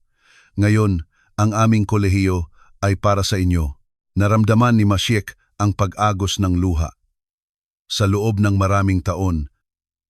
Ngayon, ang aming kolehiyo ay para sa inyo. Naramdaman ni Masiek ang pag-agos ng luha. Sa loob ng maraming taon,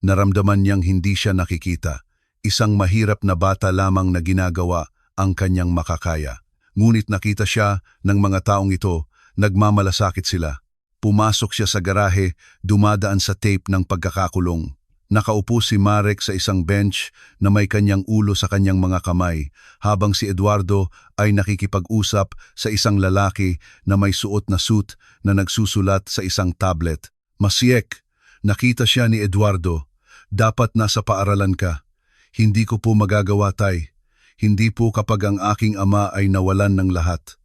naramdaman niyang hindi siya nakikita. Isang mahirap na bata lamang na ginagawa ang kanyang makakaya. Ngunit nakita siya ng mga taong ito, nagmamalasakit sila. Pumasok siya sa garahe, dumadaan sa tape ng pagkakakulong. Nakaupo si Marek sa isang bench na may kanyang ulo sa kanyang mga kamay, habang si Eduardo ay nakikipag-usap sa isang lalaki na may suot na suit na nagsusulat sa isang tablet. Masiek, nakita siya ni Eduardo. Dapat nasa paaralan ka. Hindi ko po magagawa, tay. Hindi po kapag ang aking ama ay nawalan ng lahat.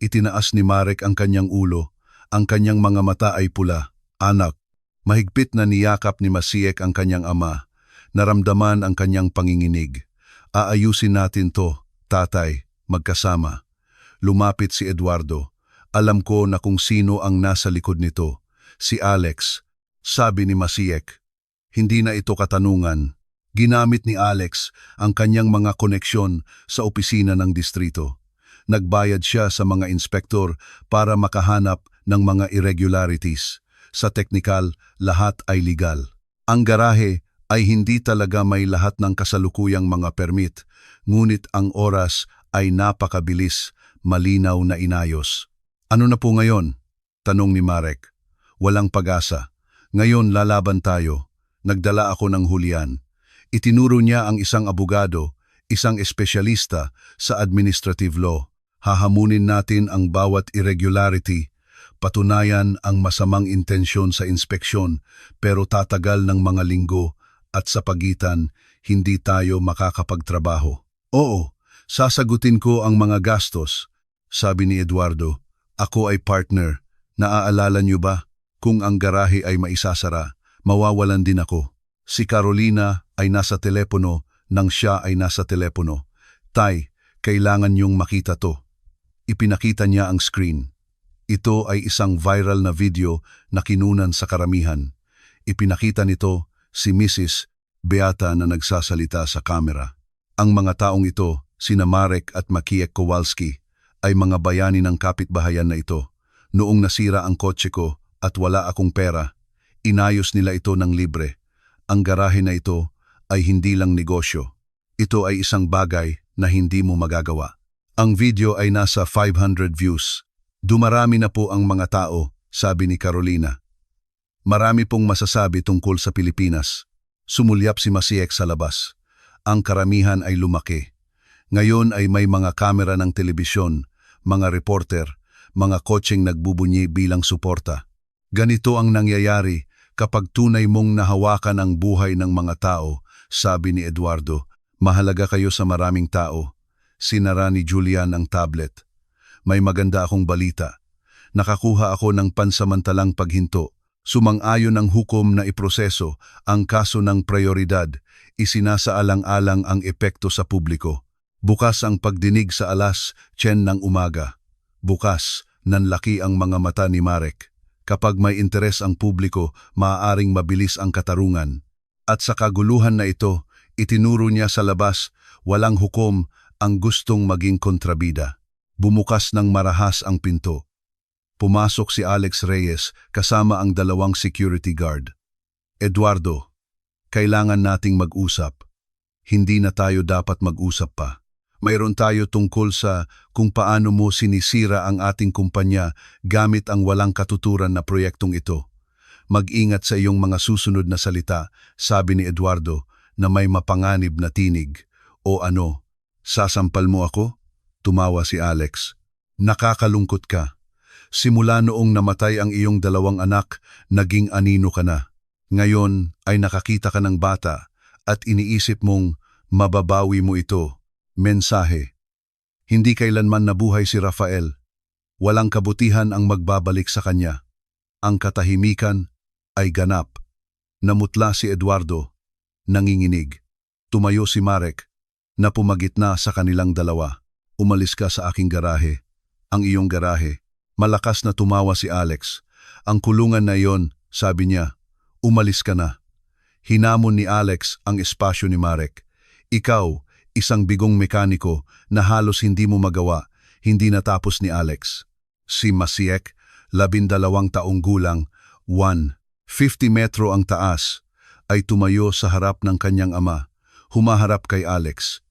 Itinaas ni Marek ang kanyang ulo. Ang kanyang mga mata ay pula. Anak, mahigpit na niyakap ni Masiek ang kanyang ama. Naramdaman ang kanyang panginginig. Aayusin natin to, tatay, magkasama. Lumapit si Eduardo. Alam ko na kung sino ang nasa likod nito. Si Alex, sabi ni Masiek. Hindi na ito katanungan. Ginamit ni Alex ang kanyang mga koneksyon sa opisina ng distrito. Nagbayad siya sa mga inspektor para makahanap ng mga irregularities. Sa teknikal, lahat ay legal. Ang garahe ay hindi talaga may lahat ng kasalukuyang mga permit, ngunit ang oras ay napakabilis, malinaw na inayos. Ano na po ngayon? Tanong ni Marek. Walang pag-asa. Ngayon lalaban tayo. Nagdala ako ng hulyan. Itinuro niya ang isang abogado, isang espesyalista sa administrative law. Hahamunin natin ang bawat irregularity. Patunayan ang masamang intensyon sa inspeksyon, pero tatagal ng mga linggo at sa pagitan, hindi tayo makakapagtrabaho. Oo, sasagutin ko ang mga gastos, sabi ni Eduardo. Ako ay partner. Naaalala niyo ba? Kung ang garahe ay maisasara, mawawalan din ako. Si Carolina ay nasa telepono nang siya ay nasa telepono. Tay, kailangan niyong makita to. Ipinakita niya ang screen. Ito ay isang viral na video na kinunan sa karamihan. Ipinakita nito si Mrs. Beata na nagsasalita sa kamera. Ang mga taong ito, sina Marek at Maciek Kowalski, ay mga bayani ng kapitbahayan na ito. Noong nasira ang kotse ko at wala akong pera, inayos nila ito ng libre. Ang garahe na ito ay hindi lang negosyo. Ito ay isang bagay na hindi mo magagawa. Ang video ay nasa 500 views. Dumarami na po ang mga tao, sabi ni Carolina. Marami pong masasabi tungkol sa Pilipinas. Sumulyap si Masiek sa labas. Ang karamihan ay lumaki. Ngayon ay may mga kamera ng telebisyon, mga reporter, mga kotseng nagbubunyi bilang suporta. Ganito ang nangyayari kapag tunay mong nahawakan ang buhay ng mga tao, sabi ni Eduardo. Mahalaga kayo sa maraming tao. Sinara ni Julian ang tablet. May maganda akong balita. Nakakuha ako ng pansamantalang paghinto. Sumang-ayon ng hukom na iproseso ang kaso ng prioridad. Isinasaalang-alang ang epekto sa publiko. Bukas ang pagdinig sa 10:00 ng umaga. Bukas, nanlaki ang mga mata ni Marek. Kapag may interes ang publiko, maaaring mabilis ang katarungan. At sa kaguluhan na ito, itinuro niya sa labas, walang hukom ang gustong maging kontrabida. Bumukas ng marahas ang pinto. Pumasok si Alex Reyes kasama ang 2 security guard. Eduardo, kailangan nating mag-usap. Hindi na tayo dapat mag-usap pa. Mayroon tayo tungkol sa kung paano mo sinisira ang ating kumpanya gamit ang walang katuturan na proyektong ito. Mag-ingat sa iyong mga susunod na salita, sabi ni Eduardo na may mapanganib na tinig. O ano, sasampal mo ako? Tumawa si Alex. Nakakalungkot ka. Simula noong namatay ang iyong dalawang anak, naging anino ka na. Ngayon ay nakakita ka ng bata at iniisip mong mababawi mo ito. Mensahe. Hindi kailanman nabuhay si Rafael. Walang kabutihan ang magbabalik sa kanya. Ang katahimikan ay ganap. Namutla si Eduardo, nanginginig. Tumayo si Marek, na pumagitna sa kanilang dalawa. Umalis ka sa aking garahe. Ang iyong garahe. Malakas na tumawa si Alex. Ang kulungan na iyon, sabi niya, umalis ka na. Hinamon ni Alex ang espasyo ni Marek. Ikaw, isang bigong mekaniko na halos hindi mo magawa, hindi natapos ni Alex. Si Masiek, 12 taong gulang, 150 metro ang taas, ay tumayo sa harap ng kanyang ama, humaharap kay Alex.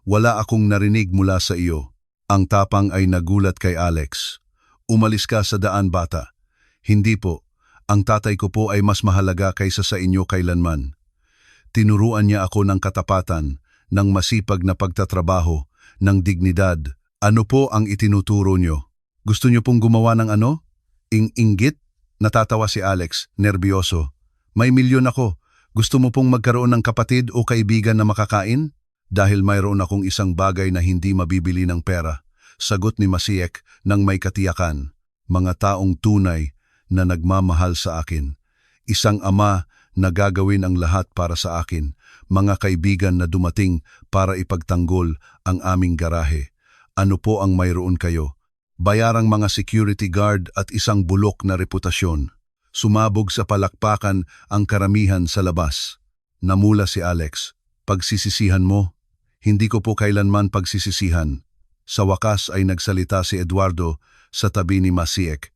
Wala akong narinig mula sa iyo. Ang tapang ay nagulat kay Alex. Umalis ka sa daan, bata. Hindi po. Ang tatay ko po ay mas mahalaga kaysa sa inyo kailanman. Tinuruan niya ako ng katapatan, ng masipag na pagtatrabaho, ng dignidad. Ano po ang itinuturo niyo? Gusto niyo pong gumawa ng ano? Inggit? Natatawa si Alex, nerbyoso. May milyon ako. Gusto mo pong magkaroon ng kapatid o kaibigan na makakain? Dahil mayroon akong isang bagay na hindi mabibili ng pera. Sagot ni Masiek ng may katiyakan. Mga taong tunay na nagmamahal sa akin. Isang ama na gagawin ang lahat para sa akin. Mga kaibigan na dumating para ipagtanggol ang aming garahe. Ano po ang mayroon kayo? Bayarang mga security guard at isang bulok na reputasyon. Sumabog sa palakpakan ang karamihan sa labas. Namula si Alex. Pagsisisihan mo? Hindi ko po kailanman pagsisisihan. Sa wakas ay nagsalita si Eduardo sa tabi ni Masiek.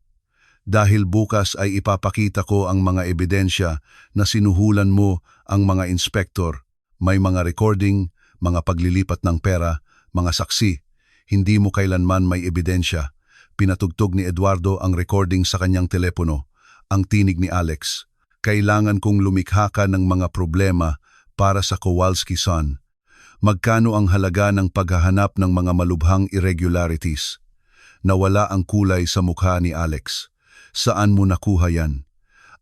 Dahil bukas ay ipapakita ko ang mga ebidensya na sinuhulan mo ang mga inspektor. May mga recording, mga paglilipat ng pera, mga saksi. Hindi mo kailanman may ebidensya. Pinatugtog ni Eduardo ang recording sa kanyang telepono. Ang tinig ni Alex. Kailangan kong lumikha ka ng mga problema para sa Kowalski Son. Magkano ang halaga ng paghahanap ng mga malubhang irregularities? Nawala ang kulay sa mukha ni Alex. Saan mo nakuha yan?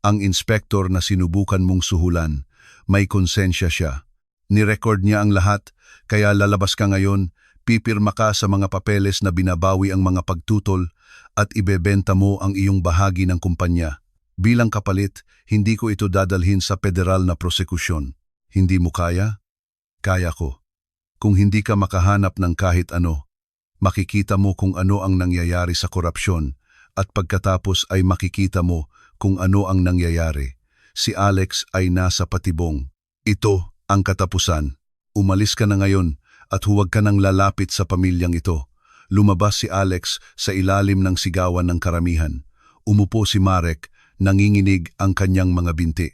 Ang inspektor na sinubukan mong suhulan, may konsensya siya. Nirecord niya ang lahat, kaya lalabas ka ngayon, pipirma ka sa mga papeles na binabawi ang mga pagtutol at ibebenta mo ang iyong bahagi ng kumpanya. Bilang kapalit, hindi ko ito dadalhin sa federal na prosekusyon. Hindi mo kaya? Kaya ko. Kung hindi ka makahanap ng kahit ano, makikita mo kung ano ang nangyayari sa korupsyon at pagkatapos ay makikita mo kung ano ang nangyayari. Si Alex ay nasa patibong. Ito ang katapusan. Umalis ka na ngayon at huwag ka nang lalapit sa pamilyang ito. Lumabas si Alex sa ilalim ng sigawan ng karamihan. Umupo si Marek, nanginginig ang kanyang mga binti.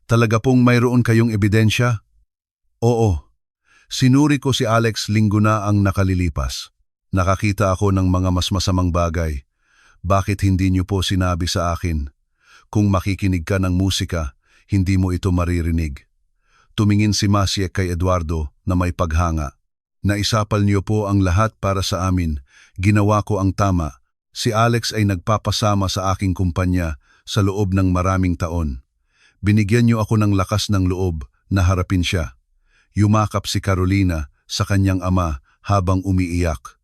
Talaga pong mayroon kayong ebidensya? Oo. Sinuri ko si Alex linggo na ang nakalilipas. Nakakita ako ng mga mas masamang bagay. Bakit hindi niyo po sinabi sa akin? Kung makikinig ka ng musika, hindi mo ito maririnig. Tumingin si Masiek kay Eduardo na may paghanga. Naisapal niyo po ang lahat para sa amin. Ginawa ko ang tama. Si Alex ay nagpapasama sa aking kumpanya sa loob ng maraming taon. Binigyan niyo ako ng lakas ng loob na harapin siya. Yumakap si Carolina sa kanyang ama habang umiiyak.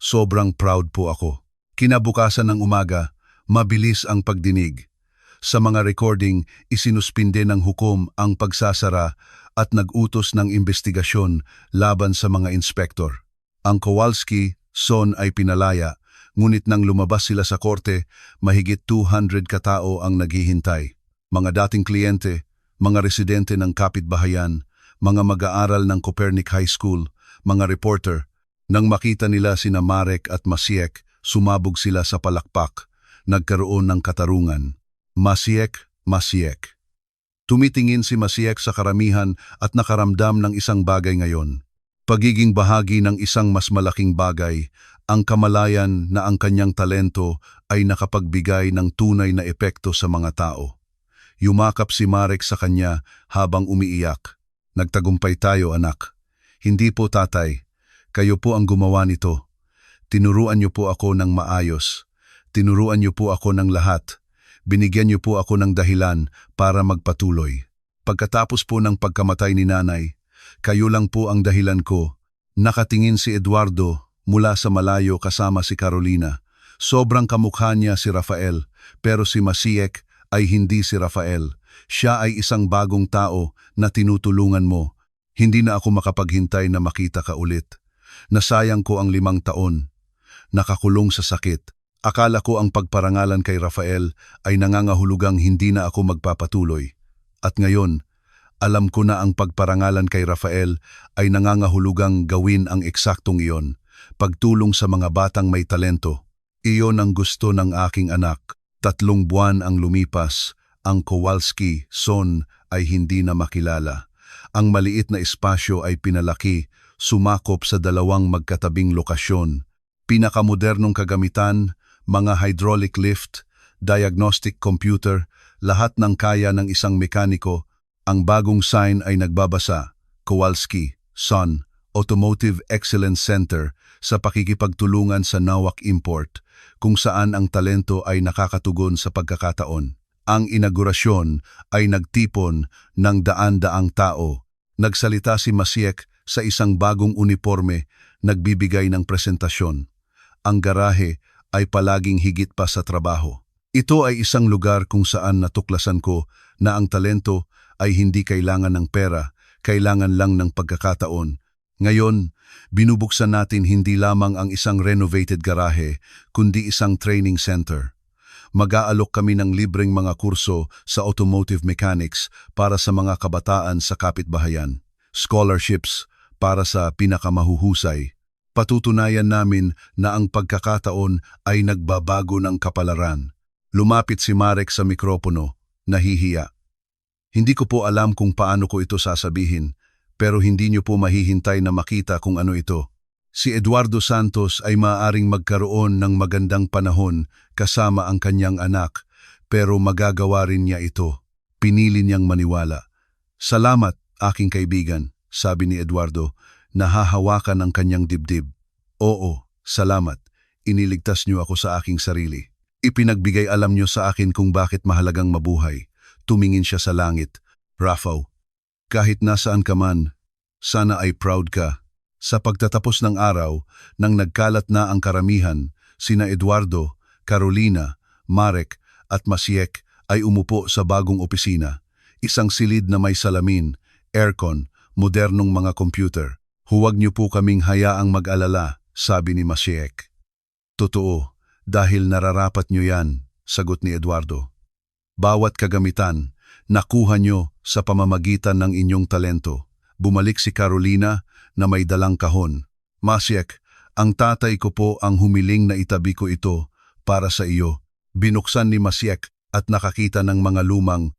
Sobrang proud po ako. Kinabukasan ng umaga, mabilis ang pagdinig. Sa mga recording, isinuspinde ng hukom ang pagsasara at nag-utos ng investigasyon laban sa mga inspektor. Ang Kowalski Son ay pinalaya, ngunit nang lumabas sila sa korte, mahigit 200 katao ang naghihintay. Mga dating kliyente, mga residente ng kapitbahayan, mga mag-aaral ng Copernic High School, mga reporter. Nang makita nila sina Marek at Masiek, sumabog sila sa palakpak. Nagkaroon ng katarungan. Masiek, Masiek. Tumitingin si Masiek sa karamihan at nakaramdam ng isang bagay ngayon. Pagiging bahagi ng isang mas malaking bagay, ang kamalayan na ang kanyang talento ay nakapagbigay ng tunay na epekto sa mga tao. Yumakap si Marek sa kanya habang umiiyak. Nagtagumpay tayo, anak. Hindi po, tatay. Kayo po ang gumawa nito. Tinuruan niyo po ako ng maayos. Tinuruan niyo po ako ng lahat. Binigyan niyo po ako ng dahilan para magpatuloy. Pagkatapos po ng pagkamatay ni nanay, kayo lang po ang dahilan ko. Nakatingin si Eduardo mula sa malayo kasama si Carolina. Sobrang kamukha niya si Rafael, pero si Masiek ay hindi si Rafael. Siya ay isang bagong tao na tinutulungan mo. Hindi na ako makapaghintay na makita ka ulit. Nasayang ko ang 5 taon. Nakakulong sa sakit. Akala ko ang pagparangalan kay Rafael ay nangangahulugang hindi na ako magpapatuloy. At ngayon, alam ko na ang pagparangalan kay Rafael ay nangangahulugang gawin ang eksaktong iyon. Pagtulong sa mga batang may talento. Iyon ang gusto ng aking anak. 3 buwan ang lumipas. Ang Kowalski son ay hindi na makilala. Ang maliit na espasyo ay pinalaki, sumakop sa 2 magkatabing lokasyon. Pinakamodernong kagamitan, mga hydraulic lift, diagnostic computer, lahat ng kaya ng isang mekaniko. Ang bagong sign ay nagbabasa, Kowalski, Son, Automotive Excellence Center sa pakikipagtulungan sa Nawak Import, kung saan ang talento ay nakakatugon sa pagkakataon. Ang inaugurasyon ay nagtipon ng daan-daang tao. Nagsalita si Masiek sa isang bagong uniforme, nagbibigay ng presentasyon. Ang garahe ay palaging higit pa sa trabaho. Ito ay isang lugar kung saan natuklasan ko na ang talento ay hindi kailangan ng pera, kailangan lang ng pagkakataon. Ngayon, binubuksan natin hindi lamang ang isang renovated garahe, kundi isang training center. Mag-aalok kami ng libreng mga kurso sa automotive mechanics para sa mga kabataan sa kapitbahayan. Scholarships para sa pinakamahuhusay. Patutunayan namin na ang pagkakataon ay nagbabago ng kapalaran. Lumapit si Marek sa mikropono, nahihiya. Hindi ko po alam kung paano ko ito sasabihin, pero hindi niyo po mahihintay na makita kung ano ito. Si Eduardo Santos ay maaaring magkaroon ng magandang panahon kasama ang kanyang anak, pero magagawa rin niya ito. Pinili niyang maniwala. Salamat, aking kaibigan, sabi ni Eduardo, nahahawakan ang kanyang dibdib. Oo, salamat. Iniligtas niyo ako sa aking sarili. Ipinagbigay alam niyo sa akin kung bakit mahalagang mabuhay. Tumingin siya sa langit. Rafael, kahit nasaan ka man, sana ay proud ka. Sa pagtatapos ng araw, nang nagkalat na ang karamihan, sina Eduardo, Carolina, Marek at Masiek ay umupo sa bagong opisina. Isang silid na may salamin, aircon, modernong mga computer. Huwag niyo po kaming hayaang mag-alala, sabi ni Masiek. Totoo, dahil nararapat niyo yan, sagot ni Eduardo. Bawat kagamitan, nakuha niyo sa pamamagitan ng inyong talento. Bumalik si Carolina na may dalang kahon. Masiek, ang tatay ko po ang humiling na itabi ko ito para sa iyo. Binuksan ni Masiek at nakakita ng mga lumang,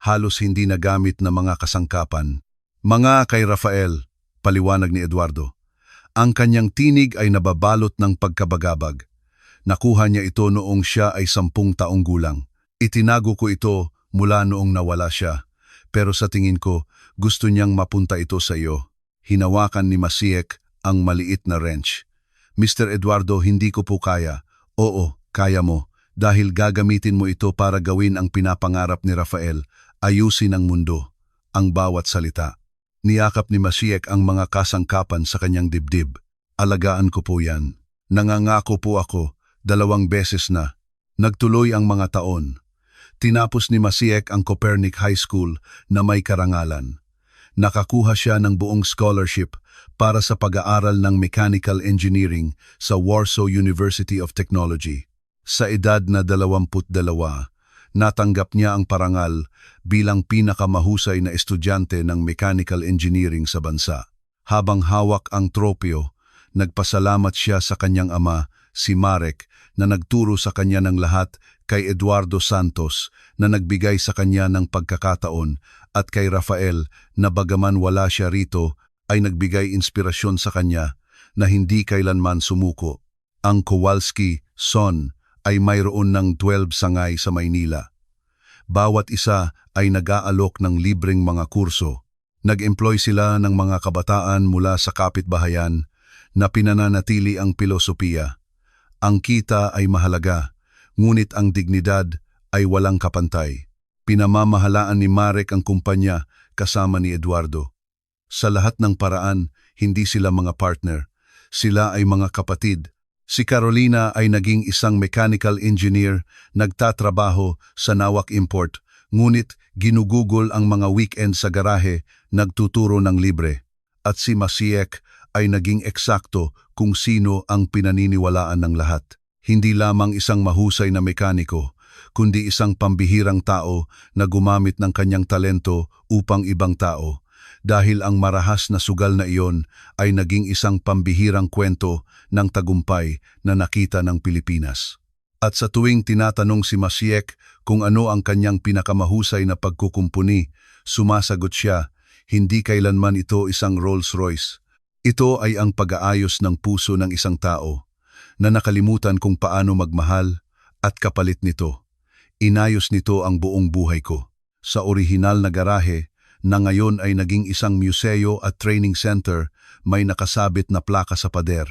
halos hindi nagamit na mga kasangkapan. Mga kay Rafael, paliwanag ni Eduardo. Ang kanyang tinig ay nababalot ng pagkabagabag. Nakuha niya ito noong siya ay 10 taong gulang. Itinago ko ito mula noong nawala siya. Pero sa tingin ko, gusto niyang mapunta ito sa iyo. Hinawakan ni Masiek ang maliit na wrench. Mr. Eduardo, hindi ko po kaya. Oo, kaya mo. Dahil gagamitin mo ito para gawin ang pinapangarap ni Rafael. Ayusin ang mundo. Ang bawat salita. Niyakap ni Masiek ang mga kasangkapan sa kanyang dibdib. Alagaan ko po yan. Nangangako po ako, 2 beses na. Nagtuloy ang mga taon. Tinapos ni Masiek ang Copernic High School na may karangalan. Nakakuha siya ng buong scholarship para sa pag-aaral ng Mechanical Engineering sa Warsaw University of Technology. Sa edad na 22, natanggap niya ang parangal bilang pinakamahusay na estudyante ng mechanical engineering sa bansa. Habang hawak ang tropeo, nagpasalamat siya sa kanyang ama, si Marek, na nagturo sa kanya ng lahat, kay Eduardo Santos na nagbigay sa kanya ng pagkakataon at kay Rafael na bagaman wala siya rito ay nagbigay inspirasyon sa kanya na hindi kailanman sumuko. Ang Kowalski son ay mayroon ng 12 sangay sa Maynila. Bawat isa ay nag-aalok ng libreng mga kurso. Nag-employ sila ng mga kabataan mula sa kapitbahayan na pinananatili ang pilosopiya. Ang kita ay mahalaga, ngunit ang dignidad ay walang kapantay. Pinamamahalaan ni Marek ang kumpanya kasama ni Eduardo. Sa lahat ng paraan, hindi sila mga partner. Sila ay mga kapatid. Si Carolina ay naging isang mechanical engineer, nagtatrabaho sa Nawak Import, ngunit ginugugol ang mga weekend sa garahe, nagtuturo ng libre. At si Masiek ay naging eksakto kung sino ang pinaniniwalaan ng lahat. Hindi lamang isang mahusay na mekaniko, kundi isang pambihirang tao na gumamit ng kanyang talento upang ibang tao. Dahil ang marahas na sugal na iyon ay naging isang pambihirang kwento ng tagumpay na nakita ng Pilipinas. At sa tuwing tinatanong si Masiek kung ano ang kanyang pinakamahusay na pagkukumpuni, sumasagot siya, hindi kailanman ito isang Rolls Royce. Ito ay ang pag-aayos ng puso ng isang tao na nakalimutan kung paano magmahal at kapalit nito. Inayos nito ang buong buhay ko. Sa orihinal na garahe, na ngayon ay naging isang museo at training center, may nakasabit na plaka sa pader.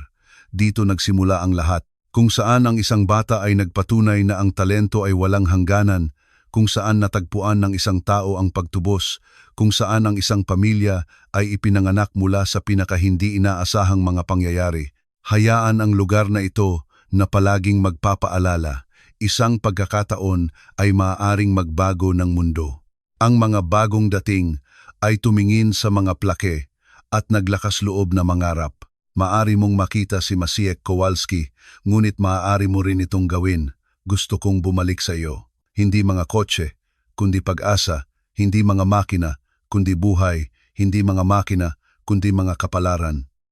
Dito nagsimula ang lahat, kung saan ang isang bata ay nagpatunay na ang talento ay walang hangganan, kung saan natagpuan ng isang tao ang pagtubos, kung saan ang isang pamilya ay ipinanganak mula sa pinakahindi inaasahang mga pangyayari. Hayaan ang lugar na ito na palaging magpapaalala, isang pagkakataon ay maaaring magbago ng mundo. Ang mga bagong dating ay tumingin sa mga plake at naglakas loob na mangarap. Maari mong makita si Masiek Kowalski, ngunit maaari mo rin itong gawin. Gusto kong bumalik sa iyo. Hindi mga kotse, kundi pag-asa, hindi mga makina, kundi buhay, hindi mga makina, kundi mga kapalaran.